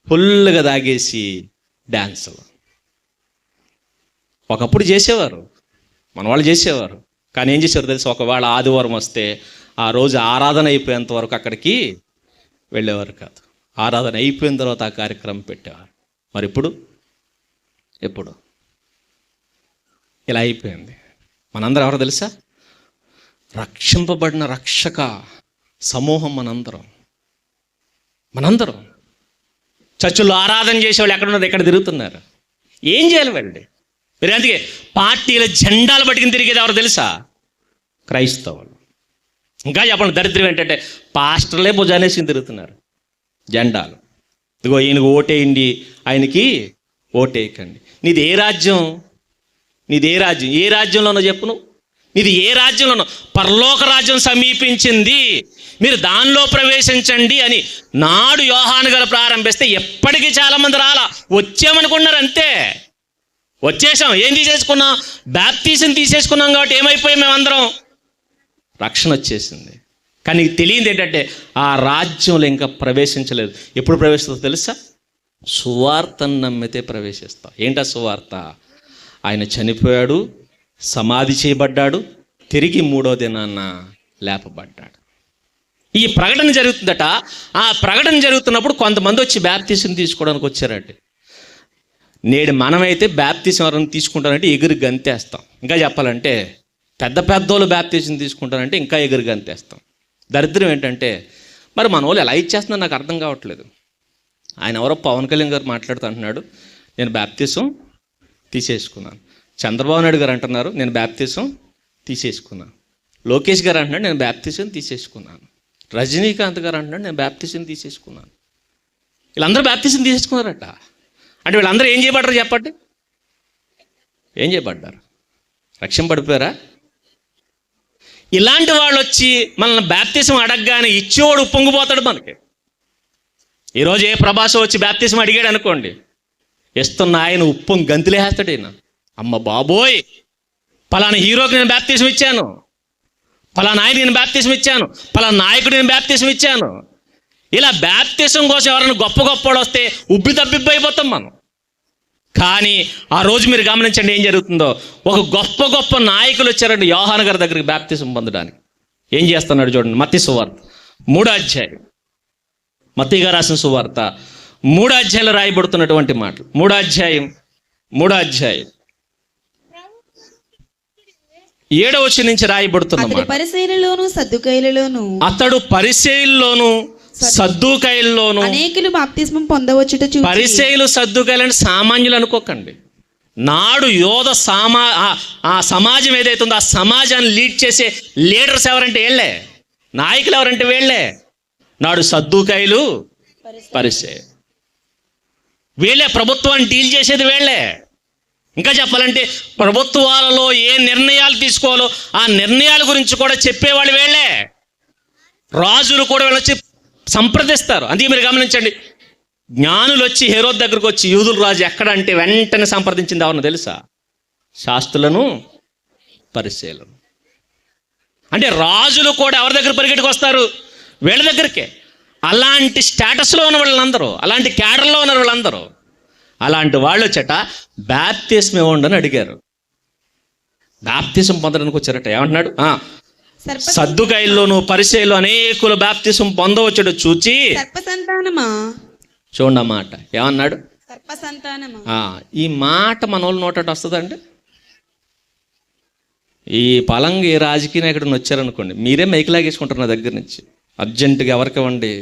ఫుల్గా తాగేసి డ్యాన్సులు. ఒకప్పుడు చేసేవారు, మన వాళ్ళు చేసేవారు. కానీ ఏం చేసేవారు తెలుసు? ఒకవేళ ఆదివారం వస్తే ఆ రోజు ఆరాధన అయిపోయేంత వరకు అక్కడికి వెళ్ళేవారు కాదు. ఆరాధన అయిపోయిన తర్వాత ఆ కార్యక్రమం పెట్టేవారు. మరి ఇప్పుడు ఇలా అయిపోయింది. మనందరం ఎవరో తెలుసా? రక్షింపబడిన రక్షక సమూహం మనందరం. చర్చిలో ఆరాధన చేసేవాళ్ళు ఎక్కడున్నారు? ఎక్కడ తిరుగుతున్నారు? ఏం చేయాలి వెళ్ళి? మీరు అందుకే పార్టీల జెండాలు పట్టుకుని తిరిగేది ఎవరు తెలుసా? క్రైస్తవులు. ఇంకా చెప్పండి, దరిద్రం ఏంటంటే పాస్టర్లే భుజానేసి తిరుగుతున్నారు జెండాలు. ఇదిగో ఈయనకు ఓటేయండి, ఆయనకి ఓటేయకండి. నీది ఏ రాజ్యం? ఏ రాజ్యంలోనో చెప్పు నువ్వు. నీది ఏ రాజ్యంలోనో? పరలోక రాజ్యం సమీపించింది, మీరు దానిలో ప్రవేశించండి అని నాడు యోహాను గారు ప్రారంభిస్తే ఎప్పటికీ చాలామంది రాలా. వచ్చామనుకున్నారు అంతే. వచ్చేసాం. ఏం తీసేసుకున్నాం? బాప్తీసం తీసేసుకున్నాం. కాబట్టి ఏమైపోయాం మేమందరం? రక్షణ వచ్చేసింది. కానీ నీకు తెలియదు ఏంటంటే ఆ రాజ్యంలో ఇంకా ప్రవేశించలేదు. ఎప్పుడు ప్రవేశిస్తుందో తెలుసా? సువార్తను నమ్మితే ప్రవేశిస్తాం. ఏంటా సువార్త? ఆయన చనిపోయాడు, సమాధి చేయబడ్డాడు, తిరిగి 3వ దినాన లేపబడ్డాడు. ఈ ప్రకటన జరుగుతుందట. ఆ ప్రకటన జరుగుతున్నప్పుడు కొంతమంది వచ్చి బాప్తీసం తీసుకోవడానికి వచ్చారంటే, నేడు మనమైతే బాప్తీసం ఎవరైనా తీసుకుంటానంటే ఎగురు గంతేస్తాం. ఇంకా చెప్పాలంటే పెద్దోళ్ళు బాప్తీసం తీసుకుంటారంటే ఇంకా ఎగురు గంతేస్తాం. దరిద్రం ఏంటంటే మరి మన వాళ్ళు ఎలా ఇచ్చేస్తున్నారు నాకు అర్థం కావట్లేదు. ఆయన ఎవరో పవన్ కళ్యాణ్ గారు మాట్లాడుతూ అంటున్నాడు, నేను బాప్తీసం తీసేసుకున్నాను. చంద్రబాబు నాయుడు గారు అంటున్నారు, నేను బాప్తీసం తీసేసుకున్నాను. లోకేష్ గారు అంటున్నాడు, నేను బాప్తీసం తీసేసుకున్నాను. రజనీకాంత్ గారు అంటున్నాడు, నేను బాప్తీసం తీసేసుకున్నాను. వీళ్ళందరూ బాప్తీసం తీసేసుకున్నారట. అంటే వీళ్ళందరూ ఏం చేయబడ్డారు చెప్పండి? ఏం చేయబడ్డారు? రక్షణ పడిపోయారా? ఇలాంటి వాళ్ళు వచ్చి మనల్ని బాప్తీసం అడగగానే ఇచ్చేవాడు పొంగిపోతాడు మనకి. ఈరోజు ఏ ప్రభాసం వచ్చి బాప్తీసం అడిగాడు అనుకోండి, ఇస్తున్న ఆయన ఉప్పొంగి గంతులేస్తాడు. ఆయన అమ్మ బాబోయ్, పలానా హీరోకి నేను బాప్తీసం ఇచ్చాను, పలానా ఆయన నేను బాప్తీసం ఇచ్చాను, పలానా నాయకుడు నేను బాప్తీసం ఇచ్చాను. ఇలా బాప్తీసం కోసం ఎవరైనా గొప్పవాడు వస్తే ఉబ్బి తబ్బిబ్బైపోతాం మనం. కానీ ఆ రోజు మీరు గమనించండి ఏం జరుగుతుందో. ఒక గొప్ప నాయకులు వచ్చారండి యోహాను గారి దగ్గరికి బాప్తీసం పొందడానికి. ఏం చేస్తున్నాడు చూడండి. మత్తయి సువార్త 3వ అధ్యాయం. మత్తయి గారు రాసిన సువార్త 3వ అధ్యాయంలో రాయబడుతున్నటువంటి మాటలు. 3వ అధ్యాయం 7వ వచనం నుంచి రాయబడుతున్న మాట. అతడు పరిసయ్యుల్లోను సద్దూకయ్యుల్లోను అనేకులు బాప్తిస్మం పొందవచ్చుట చూచి. పరిసయ్యులు సద్దూకయ్యులు సామాన్యులు అనుకోకండి. నాడు యోధ ఆ సమాజం ఏదైతే ఉందో ఆ సమాజాన్ని లీడ్ చేసే లీడర్స్ ఎవరంటే వీళ్ళే, నాయకులు ఎవరంటే వీళ్ళే. నాడు సద్దూకయ్యులు, పరిసయ్యులు, వీళ్ళే ప్రభుత్వాన్ని డీల్ చేసేది వీళ్ళే. ఇంకా చెప్పాలంటే ప్రభుత్వాలలో ఏ నిర్ణయాలు తీసుకోవాలో ఆ నిర్ణయాల గురించి కూడా చెప్పేవాళ్ళు వీళ్ళే. రాజులు కూడా వీళ్ళొచ్చి సంప్రదిస్తారు. అందుకే మీరు గమనించండి, జ్ఞానులు వచ్చి హేరోద్ దగ్గరకు వచ్చి యూదుల రాజు ఎక్కడ అంటే వెంటనే సంప్రదించింది ఎవరిని తెలుసా? శాస్త్రులను, పరిసయ్యులను. అంటే రాజులు కూడా ఎవరి దగ్గర పరిగెట్టుకు వస్తారు? వీళ్ళ దగ్గరికే. అలాంటి స్టేటస్లో ఉన్న వాళ్ళందరూ, అలాంటి క్యాడర్లో ఉన్న వాళ్ళందరూ, అలాంటి వాళ్ళు వచ్చట బాప్తిస్మం ఇవ్వండి అని అడిగారు. బాప్తిసం పొందడానికి వచ్చారట. ఏమంటున్నాడు? సద్దుకయ్యుల్లోను పరిసయ్యులు అనేకులు బాప్తిసం పొందవచ్చుడు చూచి. చూడండి ఆ మాట ఏమన్నాడు? ఈ మాట మన వాళ్ళు నోట వస్తుందండి. ఈ పలంగా ఏ రాజకీయ నాయకుడిని వచ్చారనుకోండి, మీరే మైకి లాగేసుకుంటారు నా దగ్గర నుంచి. అర్జెంటుగా ఎవరికి ఇవ్వండి?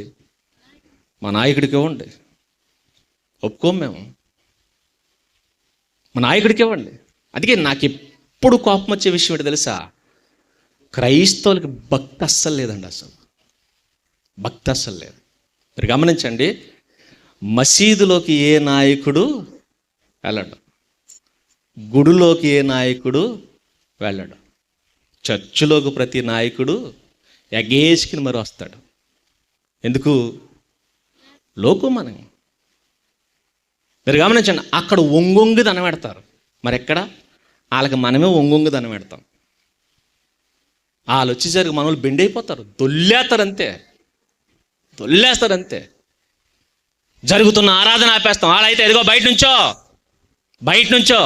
మా నాయకుడికి ఇవ్వండి. ఒప్పుకోం మేము, మా నాయకుడికి ఇవ్వండి. అందుకే నాకు ఎప్పుడు కోపం వచ్చే విషయం ఏంటి తెలుసా? క్రైస్తవులకి భక్తి అస్సలు లేదండి. అసలు భక్తి అస్సలు లేదు. మీరు గమనించండి, మసీదులోకి ఏ నాయకుడు వెళ్ళడు, గుడిలోకి ఏ నాయకుడు వెళ్ళడు, చర్చిలోకి ప్రతి నాయకుడు ఎగేసుకుని మరి వస్తాడు. ఎందుకు? లోకం మనం. మీరు గమనించండి, అక్కడ ఒంగొంగి దండం పెడతారు. మరి ఎక్కడ? వాళ్ళకి మనమే ఒంగొంగి దండం పెడతాం. వాళ్ళు వచ్చేసరికి మన వాళ్ళు బెండ్ అయిపోతారు, దొల్లేస్తారంతే. జరుగుతున్న ఆరాధన ఆపేస్తాం. వాళ్ళైతే ఎదిగో బయట నుంచో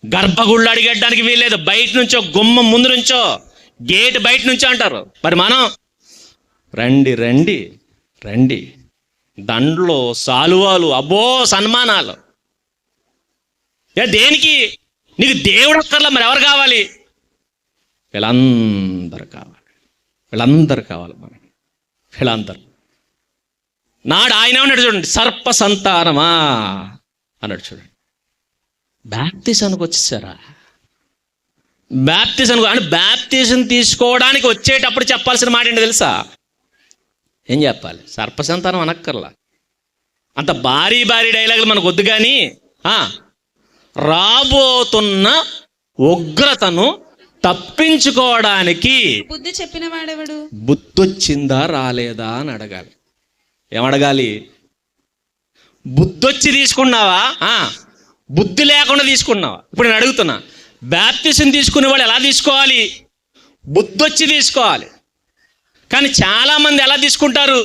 గర్భగుళ్ళు అడిగేయడానికి వీల్లేదు, బయట నుంచో, గుమ్మం ముందు నుంచో, గేట్ బయట నుంచో అంటారు. మరి మనం రండి దండ్లు, సాలువాలు, అబ్బో సన్మానాలు. దేనికి? నీకు దేవుడు అక్కర్లా, మరి ఎవరు కావాలి? వీళ్ళందరూ కావాలి మనకి, వీళ్ళందరూ. నాడు ఆయన అన్నాడు చూడండి, సర్ప సంతానమా అన్నాడు చూడండి. బ్యాప్టిజానికి వచ్చేసారా? బ్యాప్టిజం తీసుకోవడానికి వచ్చేటప్పుడు చెప్పాల్సిన మాట ఏంటో తెలుసా? ఏం చెప్పాలి? సర్ప సంతానం అనక్కర్లా, అంత భారీ డైలాగులు మనకు వద్దు. కానీ రాబోతున్న ఉగ్రతను తప్పించుకోవడానికి బుద్ధి చెప్పిన వాడెవడు? బుద్ధొచ్చిందా రాలేదా అని అడగాలి. ఏమడగాలి? బుద్ధొచ్చి తీసుకున్నావా, బుద్ధి లేకుండా తీసుకున్నావా? ఇప్పుడు నేను అడుగుతున్నా, బ్యాప్టిజం తీసుకునే వాళ్ళు ఎలా తీసుకోవాలి? బుద్ధొచ్చి తీసుకోవాలి. కానీ చాలామంది ఎలా తీసుకుంటారు?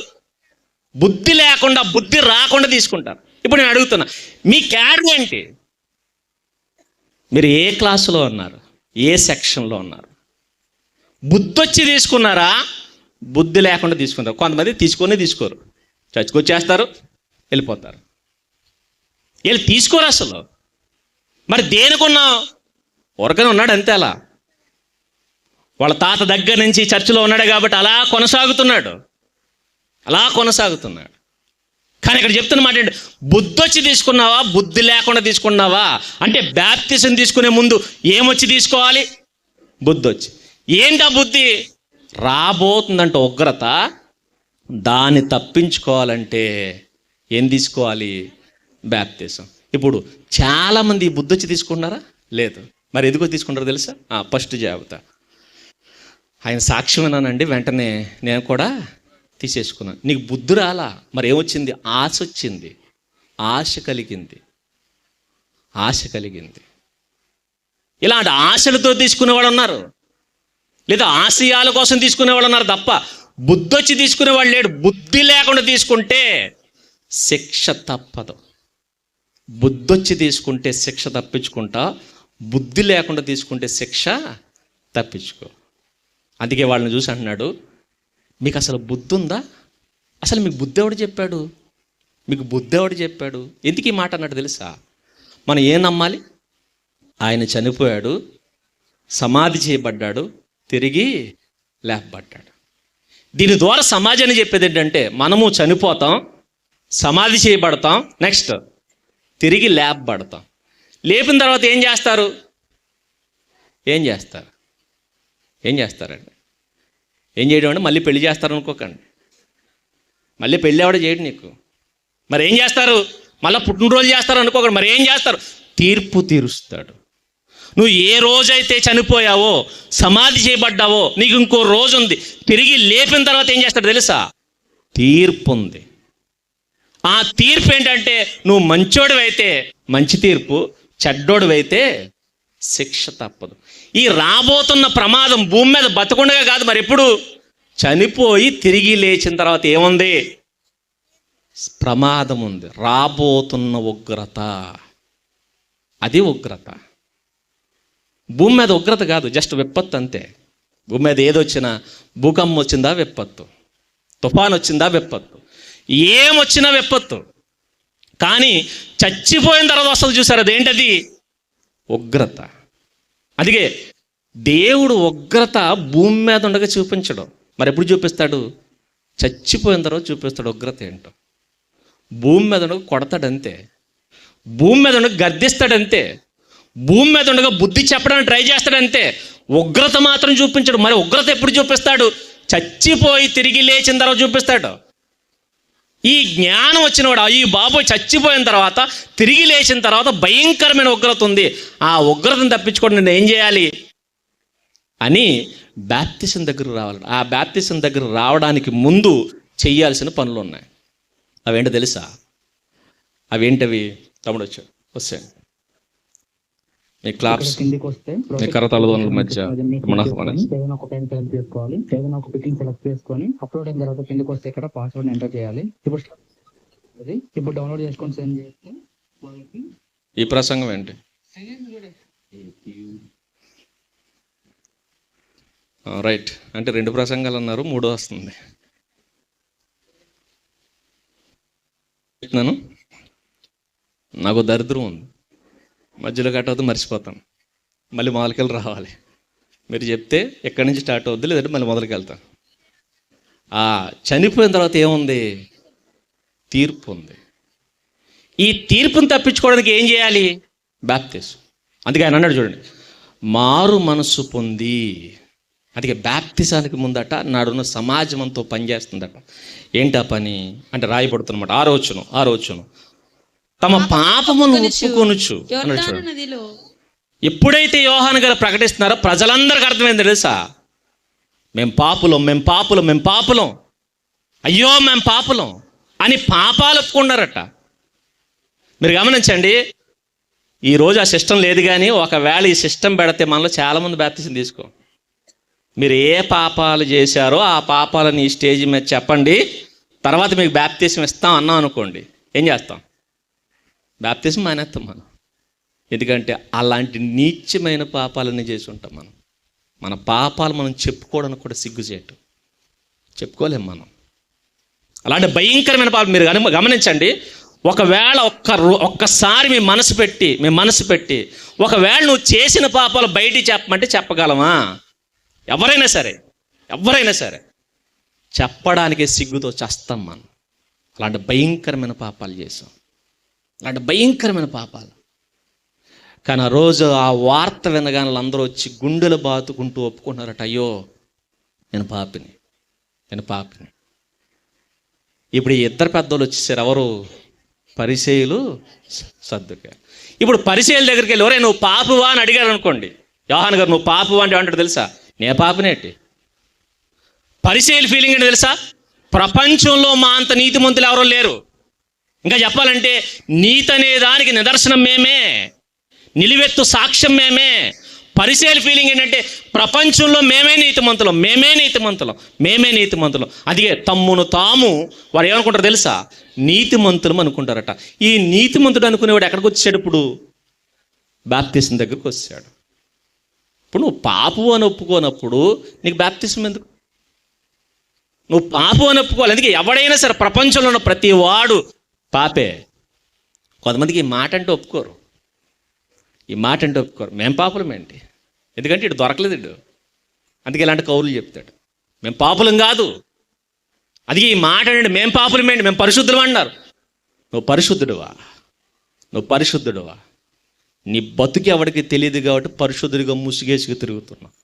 బుద్ధి లేకుండా, బుద్ధి రాకుండా తీసుకుంటారు. ఇప్పుడు నేను అడుగుతున్నా, మీ క్యాడర్ ఏంటి? మీరు ఏ క్లాసులో ఉన్నారు? ఏ సెక్షన్లో ఉన్నారు? బుద్ధొచ్చి తీసుకున్నారా, బుద్ధి లేకుండా తీసుకున్నారు? కొంతమంది తీసుకోరు, చర్చకు వచ్చేస్తారు, వెళ్ళిపోతారు. వీళ్ళు తీసుకోరు అసలు. మరి దేనికున్నావు? ఊరకనే ఉన్నాడు అంతే. అలా వాళ్ళ తాత దగ్గర నుంచి చర్చిలో ఉన్నాడు కాబట్టి అలా కొనసాగుతున్నాడు. కానీ ఇక్కడ చెప్తున్న మాట ఏంటి? బుద్ధొచ్చి తీసుకున్నావా, బుద్ధి లేకుండా తీసుకున్నావా? అంటే బ్యాప్టిజం తీసుకునే ముందు ఏమొచ్చి తీసుకోవాలి? బుద్ధొచ్చి. ఏంటి ఆ బుద్ధి? రాబోతుందంట ఉగ్రత, దాన్ని తప్పించుకోవాలంటే ఏం తీసుకోవాలి? బ్యాప్టిజం. ఇప్పుడు చాలామంది ఈ బుద్ధొచ్చి తీసుకుంటున్నారా? లేదు. మరి ఎందుకో తీసుకుంటారో తెలుసా? ఫస్ట్ జాబితా, ఆయన సాక్ష్యం విన్నానండి, వెంటనే నేను కూడా తీసేసుకున్నాను. నీకు బుద్ధి రాలా, మరి ఏమొచ్చింది? ఆశ వచ్చింది, ఆశ కలిగింది. ఇలాంటి ఆశలతో తీసుకునే వాళ్ళు ఉన్నారు, లేదా ఆశయాల కోసం తీసుకునే వాళ్ళు ఉన్నారు తప్ప బుద్ధొచ్చి తీసుకునే వాళ్ళు లేడు. బుద్ధి లేకుండా తీసుకుంటే శిక్ష తప్పదు. బుద్ధొచ్చి తీసుకుంటే శిక్ష తప్పించుకుంటా, బుద్ధి లేకుండా తీసుకుంటే శిక్ష తప్పించుకో. అందుకే వాళ్ళని చూసి అంటున్నాడు, మీకు అసలు బుద్ధి ఉందా? అసలు మీకు బుద్ధి ఎవడు చెప్పాడు? ఎందుకు ఈ మాట అన్నాడు తెలుసా? మనం ఏం నమ్మాలి? ఆయన చనిపోయాడు, సమాధి చేయబడ్డాడు, తిరిగి లేపబడ్డాడు. దీని ద్వారా సమాజాన్ని చెప్పేది ఏంటంటే, మనము చనిపోతాం, సమాధి చేయబడతాం, నెక్స్ట్ తిరిగి లేపబడతాం. లేపిన తర్వాత ఏం చేస్తారండి? ఏం చేయడం అంటే మళ్ళీ పెళ్లి చేస్తారు అనుకోకండి. మళ్ళీ పెళ్ళి ఎవడ చేయడు నీకు. మరి ఏం చేస్తారు? మళ్ళీ పుట్టినరోజు చేస్తారు అనుకోకండి. మరి ఏం చేస్తారు? తీర్పు తీరుస్తాడు. నువ్వు ఏ రోజైతే చనిపోయావో, సమాధి చేయబడ్డావో, నీకు ఇంకో రోజు ఉంది. తిరిగి లేపిన తర్వాత ఏం చేస్తాడు తెలుసా? తీర్పు ఉంది. ఆ తీర్పు ఏంటంటే, నువ్వు మంచోడివైతే మంచి తీర్పు, చెడ్డోడివైతే శిక్ష తప్పదు. ఈ రాబోతున్న ప్రమాదం భూమి మీద బతకుండగా కాదు, మరి ఎప్పుడు? చనిపోయి తిరిగి లేచిన తర్వాత ఏముంది? ప్రమాదం ఉంది. రాబోతున్న ఉగ్రత, అది ఉగ్రత. భూమి మీద ఉగ్రత కాదు, జస్ట్ విపత్తు అంతే. భూమి మీద ఏదొచ్చినా, భూకంపం వచ్చిందా విపత్తు, తుఫాన్ వచ్చిందా విపత్తు, ఏమొచ్చినా విపత్తు. కానీ చచ్చిపోయిన తర్వాత వస్తుంది చూసారు, అదేంటది? ఉగ్రత. అందుకే దేవుడు ఉగ్రత భూమి మీద ఉండగా చూపించడం. మరి ఎప్పుడు చూపిస్తాడు? చచ్చిపోయిన తర్వాత చూపిస్తాడు ఉగ్రత ఏంటో. భూమి మీద ఉండగా కొడతాడంతే, భూమి మీద ఉండగా గర్దిస్తాడంతే, భూమి మీద ఉండగా బుద్ధి చెప్పడానికి ట్రై చేస్తాడంతే. ఉగ్రత మాత్రం చూపించడు. మరి ఉగ్రత ఎప్పుడు చూపిస్తాడు? చచ్చిపోయి తిరిగి లేచిన తర్వాత చూపిస్తాడు. ఈ జ్ఞానం వచ్చినవాడు, ఈ బాబోయ్ చచ్చిపోయిన తర్వాత తిరిగి లేచిన తర్వాత భయంకరమైన ఉగ్రత ఉంది, ఆ ఉగ్రతను తప్పించుకోవడం నేను ఏం చేయాలి అని బ్యాప్టిజం దగ్గర రావాలి. ఆ బ్యాప్టిజం దగ్గర రావడానికి ముందు చెయ్యాల్సిన పనులు ఉన్నాయి. అవేంటో తెలుసా? అవేంటవి? తమ్ముడు వస్తే మీ క్లాప్స్, మీ కరతాళ మధ్య ఏదైనా ఒక టైం సెలెక్ట్ చేసుకోవాలి, ఏదైనా ఒక పికింగ్ సెలెక్ట్ చేసుకొని అప్లోడ్ అయిన తర్వాత కిందకి వస్తే ఇక్కడ పాస్వర్డ్ ఎంటర్ చేయాలి. ఇప్పుడు డౌన్లోడ్ చేసుకొని సెండ్ చేస్తే వాళ్ళకి ఈ ప్రసంగం ఏంటి? రైట్, అంటే 2 ప్రసంగాలు అన్నారు, 3 వస్తుంది. నాకు దరిద్రం ఉంది, మధ్యలో కట్టవద్దు, మర్చిపోతాను, మళ్ళీ మాలకెళ్ళి రావాలి. మీరు చెప్తే ఎక్కడి నుంచి స్టార్ట్ అవుద్ది, లేదంటే మళ్ళీ మొదలుకి వెళ్తాం. చనిపోయిన తర్వాత ఏముంది? తీర్పు ఉంది. ఈ తీర్పును తప్పించుకోవడానికి ఏం చేయాలి? బాప్తిసం. అందుకే ఆయన అన్నాడు చూడండి, మారు మనసు పొంది. అందుకే బాప్తిసానికి ముందట నాడున్న సమాజం అంతా పనిచేస్తుందట. ఏంటా పని అంటే రాయబడుతున్నమాట. ఆరోచన తమ పాపమును ఒప్పుకొనుచు అన్నాడు చూడండి. నదిలో ఎప్పుడైతే యోహాను గారు ప్రకటిస్తున్నారో ప్రజలందరికీ అర్థమైంది తెలుసా? మేము పాపులం, అయ్యో మేము పాపులం అని పాపాలు ఒప్పుకున్నారట. మీరు గమనించండి, ఈరోజు ఆ సిస్టమ్ లేదు, కానీ ఒకవేళ ఈ సిస్టమ్ పెడితే మనలో చాలామంది బాప్తిసం తీసుకో. మీరు ఏ పాపాలు చేశారో ఆ పాపాలని ఈ స్టేజ్ మీద చెప్పండి, తర్వాత మీకు బాప్తిసం ఇస్తాం అన్నాం అనుకోండి, ఏం చేస్తాం? బాప్తిసం మానేస్తాం మనం. ఎందుకంటే అలాంటి నీచమైన పాపాలన్నీ చేసి ఉంటాం మనం. మన పాపాలు మనం చెప్పుకోవడానికి కూడా సిగ్గుచేయటం, చెప్పుకోలేం మనం. అలాంటి భయంకరమైన పాపం మీరు గమనించండి. ఒకవేళ ఒక్కసారి మీ మనసు పెట్టి ఒకవేళ నువ్వు చేసిన పాపాలు బయటికి చెప్పమంటే చెప్పగలమా? ఎవరైనా సరే చెప్పడానికి సిగ్గుతో చేస్తాం మనం. అలాంటి భయంకరమైన పాపాలు చేసాం, అలాంటి భయంకరమైన పాపాలు. కానీ ఆ రోజు ఆ వార్త వినగానే అందరూ వచ్చి గుండెలు బాతుకుంటూ ఒప్పుకున్నారట, అయ్యో నేను పాపిని. ఇప్పుడు ఈ ఇద్దరు పెద్దోళ్ళు వచ్చేసారు. ఎవరు? పరిసయ్యులు, సద్దూకయ్యులు. ఇప్పుడు పరిసయ్యుల దగ్గరికి వెళ్ళి, ఒరే నువ్వు పాపువా అని అడిగారు అనుకోండి. యోహాను గారు నువ్వు పాపువా అంటే అంటాడు తెలుసా? నే పాపినేటి. పరిసయ్యుల ఫీలింగ్ ఏంటి తెలుసా? ప్రపంచంలో మా అంత నీతిమంతులు ఎవరో లేరు. ఇంకా చెప్పాలంటే నీతి అనే దానికి నిదర్శనం మేమే, నిలువెత్తు సాక్ష్యం మేమే. పరిసయ్యుల ఫీలింగ్ ఏంటంటే ప్రపంచంలో మేమే నీతిమంతులం. అదిగే తమ్మును తాము వారు ఏమనుకుంటారు తెలుసా? నీతిమంతులం అనుకుంటారట. ఈ నీతిమంతుడు అనుకునేవాడు ఎక్కడికి వచ్చాడు? ఇప్పుడు బాప్తిసం దగ్గరికి వచ్చాడు. ఇప్పుడు నువ్వు పాపు అని ఒప్పుకోనప్పుడు నీకు బాప్తిసం ఎందుకు? నువ్వు పాపు అని ఒప్పుకోవాలి. అందుకే ఎవడైనా సరే ప్రపంచంలో ఉన్న ప్రతి వాడు పాపే. కొంతమందికి ఈ మాట అంటే ఒప్పుకోరు. మేము పాపులమేంటి? ఎందుకంటే ఇటు దొరకలేదు ఇటు. అందుకే ఇలాంటి కౌరులు చెప్తాడు, మేము పాపులం కాదు. అది ఈ మాట అంటే మేము పాపులమేంటి, మేము పరిశుద్ధులు అన్నారు. నువ్వు పరిశుద్ధుడువా? నీ బతుకి ఎవరికి తెలియదు కాబట్టి పరిశుద్ధుడిగా ముసుగేసుకు తిరుగుతున్నావు.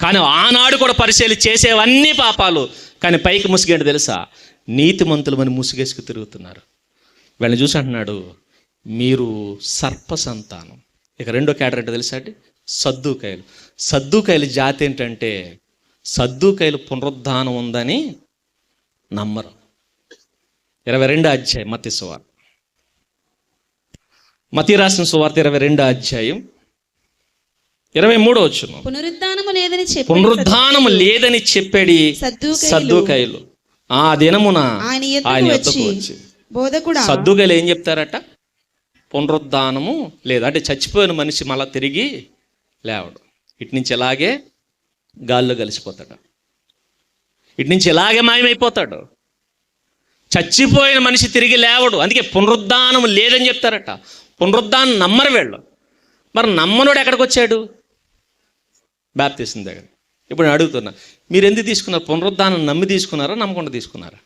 కానీ ఆనాడు కూడా పరిశీలి చేసేవన్నీ పాపాలు, కానీ పైకి ముసుగేంటి తెలుసా? నీతిమంతులమని ముసుగేసుకు తిరుగుతున్నారు. వీళ్ళని చూసి అంటున్నాడు, మీరు సర్ప సంతానం. ఇక రెండో కేటగిరీ అంటే తెలుసా అండి? సద్దూకాయలు జాతి ఏంటంటే సద్దూకాయలు పునరుద్ధానం ఉందని నమ్మరు. 22వ అధ్యాయం మత్తయి రాసిన సువార్త 22వ అధ్యాయం 23వ వచనం. పునరుద్ధానము లేదని చెప్పాడు సద్దూకాయలు. ఆ దినమున ఆయన యొద్దకు వచ్చి. సద్దూకాయలు ఏం చెప్తారట? పునరుద్ధానము లేదు, అంటే చచ్చిపోయిన మనిషి మళ్ళా తిరిగి లేవడు. ఇటు నుంచి ఇలాగే గాల్లో కలిసిపోతాడు, ఇటు నుంచి ఇలాగే మాయమైపోతాడు. చచ్చిపోయిన మనిషి తిరిగి లేవడు. అందుకే పునరుద్ధానం లేదని చెప్తారట. పునరుద్ధానం నమ్మరు వీళ్ళు. మరి నమ్మనుడు ఎక్కడికి వచ్చాడు? బాప్తిసం దగ్గర. ఇప్పుడు నేను అడుగుతున్నా, మీరు ఎందుకు తీసుకున్నారు? పునరుద్ధానం నమ్మి తీసుకున్నారా, నమ్మకుండా తీసుకున్నారా?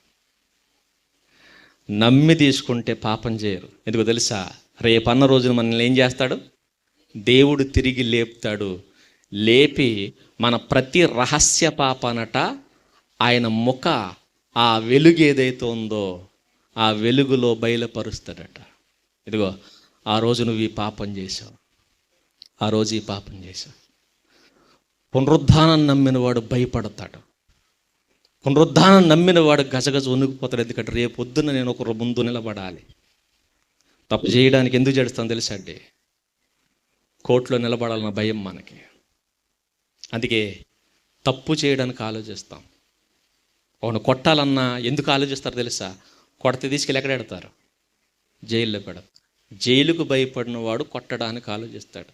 నమ్మి తీసుకుంటే పాపం చేయరు. ఎందుకో తెలుసా? రేపన్న రోజున మనల్ని ఏం చేస్తాడు? దేవుడు తిరిగి లేపుతాడు. లేపి మన ప్రతి రహస్య పాపనట ఆయన ముఖ ఆ వెలుగు ఏదైతే ఉందో ఆ వెలుగులో బయలుపరుస్తాడట. ఇదిగో ఆ రోజు నువ్వు ఈ పాపం చేశావు, పునరుద్ధానం నమ్మినవాడు భయపడతాడు. పునరుద్ధానం నమ్మినవాడు గజగజ వణుకుపోతాడు. ఎందుకంటే రేపు పొద్దున్న నేను ఒకరు ముందు నిలబడాలి. తప్పు చేయడానికి ఎందుకు చేస్తాను తెలుసా అండి? కోర్టులో నిలబడాలన్న భయం మనకి. అందుకే తప్పు చేయడానికి ఆలోచిస్తాం. ఒకను కొట్టాలన్నా ఎందుకు ఆలోచిస్తారు తెలుసా? కొడితే తీసుకెళ్ళి ఎక్కడ పెడతారు? జైల్లో పెడతారు. జైలుకు భయపడిన వాడు కొట్టడానికి ఆలోచిస్తాడు.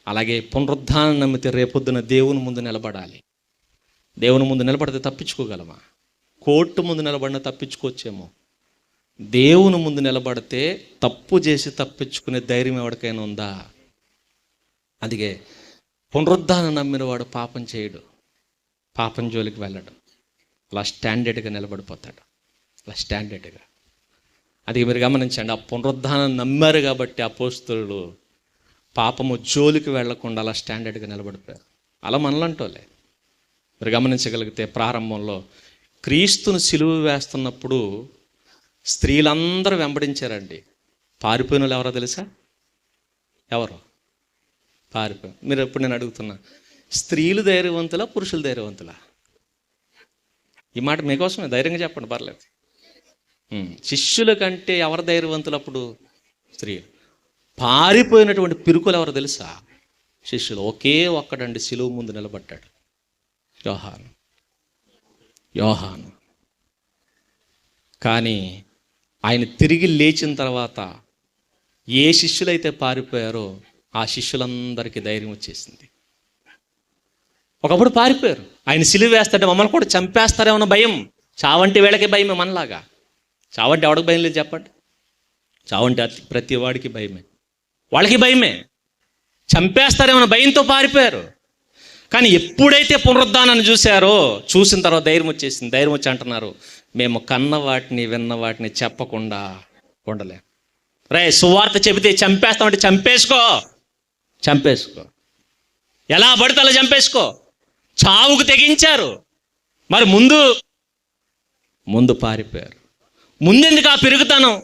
అలాగే పునరుద్ధానం నమ్మితే రేపొద్దున దేవుని ముందు నిలబడాలి. దేవుని ముందు నిలబడితే తప్పించుకోగలమా? కోర్టు ముందు నిలబడినా తప్పించుకోవచ్చేమో. దేవుని ముందు నిలబడితే తప్పు చేసి తప్పించుకునే ధైర్యం ఎవరికైనా ఉందా? అందుకే పునరుద్ధానం నమ్మినవాడు పాపం చేయడు, పాపం జోలికి వెళ్ళడు, అలా స్టాండర్డ్గా నిలబడిపోతాడు, అలా స్టాండర్డ్గా. అది మీరు గమనించండి, ఆ పునరుద్ధానం నమ్మారు కాబట్టి అపోస్తలులు పాపము జోలికి వెళ్లకుండా అలా స్టాండర్డ్గా నిలబడిపోయారు. అలా మనలంటోలే. మీరు గమనించగలిగితే ప్రారంభంలో క్రీస్తును సిలువ వేస్తున్నప్పుడు స్త్రీలందరూ వెంబడించారండి. పారిపోయిన వాళ్ళు ఎవరో తెలుసా? ఎవరు పారిపోయి? మీరు ఎప్పుడు నేను అడుగుతున్నా, స్త్రీలు ధైర్యవంతులా, పురుషులు ధైర్యవంతులా? ఈ మాట మీకోసమే, ధైర్యంగా చెప్పండి, పర్లేదు. శిష్యుల కంటే ఎవరు ధైర్యవంతులు అప్పుడు? స్త్రీలు. పారిపోయినటువంటి పిరుకులు ఎవరు తెలుసా? శిష్యులు. ఒకే ఒక్కడండి సిలువ ముందు నిలబడ్డాడు, యోహాను. కానీ ఆయన తిరిగి లేచిన తర్వాత ఏ శిష్యులైతే పారిపోయారో ఆ శిష్యులందరికీ ధైర్యం వచ్చేసింది. ఒకప్పుడు పారిపోయారు, ఆయన సిలువ వేస్తాడే మమ్మల్ని కూడా చంపేస్తారేమన్న భయం. చావంటి వీళ్ళకి భయమే మనలాగా. చావంటి ఎవడికి భయం లేదు చెప్పండి? చావంటి ప్రతి వాడికి భయమే, వాళ్ళకి భయమే. చంపేస్తారేమన్న భయంతో పారిపోయారు. కానీ ఎప్పుడైతే పునరుద్ధానాన్ని చూశారో, చూసిన తర్వాత ధైర్యం వచ్చేసింది. ధైర్యం వచ్చి అంటున్నారు, మేము కన్న వాటిని విన్న వాటిని చెప్పకుండా ఉండలేం. రే, సువార్త చెబితే చంపేస్తామంటే చంపేసుకో, ఎలా పడితే అలా చంపేసుకో. చావుకు తెగించారు. మరి ముందు పారిపోయారు. ముందెందుకు ఆ పెరుగుతానం?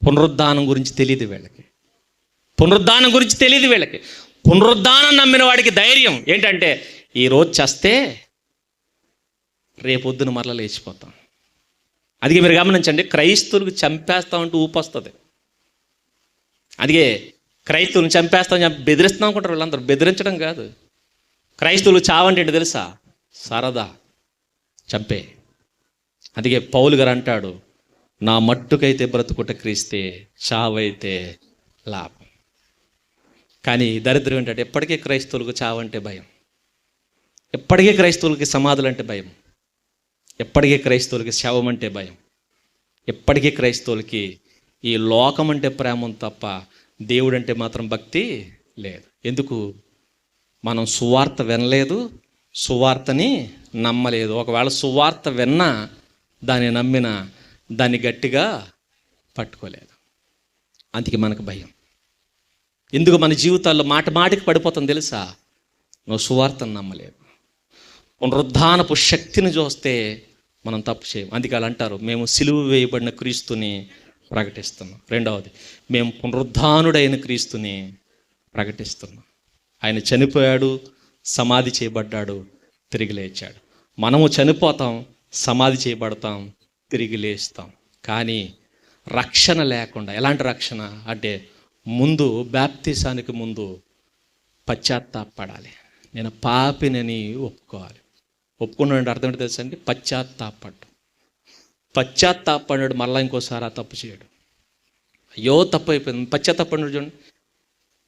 పునరుద్ధానం గురించి తెలియదు వీళ్ళకి. పునరుద్ధానం నమ్మిన వాడికి ధైర్యం ఏంటంటే, ఈరోజు చస్తే రేపొద్దున మరలా లేచిపోతాం. అందుకే మీరు గమనించండి, క్రైస్తవులకు చంపేస్తామంటూ ఊపొస్తుంది. అందుకే క్రైస్తవులను చంపేస్తామని బెదిరిస్తాం అనుకుంటారు వీళ్ళందరూ. బెదిరించడం కాదు. క్రైస్తవులు చావంటే ఏంటి తెలుసా? సరదా, చంపే. అందుకే పౌలు గారు అంటాడు, నా మట్టుకైతే బ్రతుకుట క్రీస్తే, చావైతే లాభం. కానీ దరిద్రం ఏంటంటే ఎప్పటికీ క్రైస్తవులకు చావంటే భయం, ఎప్పటికీ క్రైస్తవులకి సమాధులంటే భయం, ఎప్పటికీ క్రైస్తవులకి శవం అంటే భయం, ఎప్పటికీ క్రైస్తవులకి ఈ లోకం అంటే ప్రేమ తప్ప దేవుడు అంటే మాత్రం భక్తి లేదు. ఎందుకు? మనం సువార్త వినలేదు, సువార్తని నమ్మలేదు. ఒకవేళ సువార్త విన్నా, దాన్ని నమ్మినా, దాన్ని గట్టిగా పట్టుకోలేదు. అందుకే మనకు భయం. ఎందుకు మన జీవితాల్లో మాటికి పడిపోతుంది తెలుసా? నువ్వు సువార్తను నమ్మలేదు. పునరుద్ధానపు శక్తిని చూస్తే మనం తప్పు చేయం. అందుకే అలా అంటారు, మేము సిలువ వేయబడిన క్రీస్తుని ప్రకటిస్తున్నాం. రెండవది, మేము పునరుద్ధానుడైన క్రీస్తుని ప్రకటిస్తున్నాం. ఆయన చనిపోయాడు, సమాధి చేయబడ్డాడు, తిరిగి లేచాడు. మనము చనిపోతాం, సమాధి చేయబడతాం, తిరిగి లేస్తాం. కానీ రక్షణ లేకుండా, ఎలాంటి రక్షణ అంటే, ముందు బాప్తిసానికి ముందు పశ్చాత్తాపడాలి. నేను పాపినని ఒప్పుకోవాలి. ఒప్పుకున్నాడు అర్థం ఏంటో తెలుసా అండి? పశ్చాత్తాపడ్డాడు మళ్ళీ ఇంకోసారి ఆ తప్పు చేయడు. అయ్యో తప్పు అయిపోయింది, పశ్చాత్తాపడ్డాడు. చూడండి,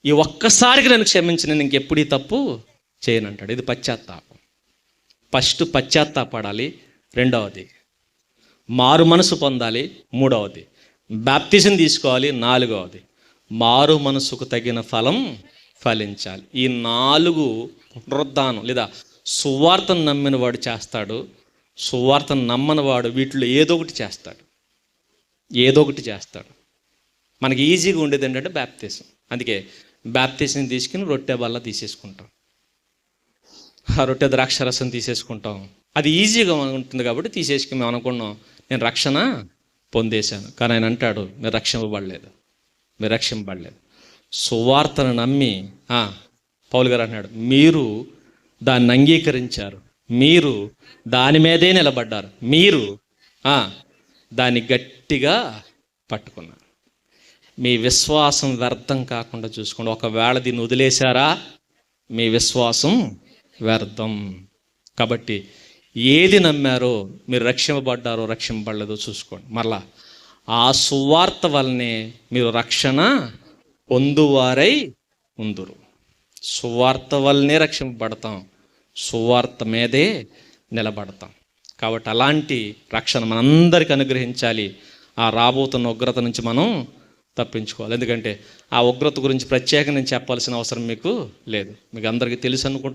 ఈ ఒక్కసారికి నన్ను క్షమించి నేను ఇంకెప్పుడు ఈ తప్పు చేయనంటాడు. ఇది పశ్చాత్తాపం. ఫస్ట్ పశ్చాత్తాపడాలి. రెండవది మారు మనసు పొందాలి. మూడవది బాప్తిజం తీసుకోవాలి. నాలుగవది మారు మనసుకు తగిన ఫలం ఫలించాలి. ఈ 4 పునరుద్ధానం లేదా సువార్తను నమ్మిన వాడు చేస్తాడు. సువార్తను నమ్మని వాడు వీటిలో ఏదో ఒకటి చేస్తాడు. మనకి ఈజీగా ఉండేది ఏంటంటే బాప్తిజం. అందుకే బాప్తిజం తీసుకుని రొట్టె బల్ల తీసేసుకుంటాం, ఆ రొట్టె ద్రాక్షరసం తీసేసుకుంటాం. అది ఈజీగా ఉంటుంది కాబట్టి తీసేసుకుని మేము అనుకున్నాం, నేను రక్షణ పొందేశాను. కానీ ఆయన అంటాడు, మీరు రక్షింపబడలేదు. సువార్తను నమ్మి పౌలు గారు అన్నాడు, మీరు దాన్ని అంగీకరించారు, మీరు దాని మీదే నిలబడ్డారు, మీరు దాన్ని గట్టిగా పట్టుకున్నారు. మీ విశ్వాసం వ్యర్థం కాకుండా చూసుకోండి. ఒకవేళ దీన్ని వదిలేశారా, మీ విశ్వాసం వ్యర్థం. కాబట్టి ఏది నమ్మారో, మీరు రక్షింపబడ్డారో రక్షింపబడలేదో చూసుకోండి. మరలా ఆ సువార్త వల్లనే మీరు రక్షణ పొందువారై ఉందురు. సువార్త వల్లనే రక్షింపబడతాం, సువార్త మీదే నిలబడతాం. కాబట్టి అలాంటి రక్షణ మనందరికీ అనుగ్రహించాలి. ఆ రాబోతున్న ఉగ్రత నుంచి మనం తప్పించుకోవాలి. ఎందుకంటే ఆ ఉగ్రత గురించి ప్రత్యేకంగా నేను చెప్పాల్సిన అవసరం మీకు లేదు, మీకు అందరికీ తెలుసు అనుకుంటున్నాను.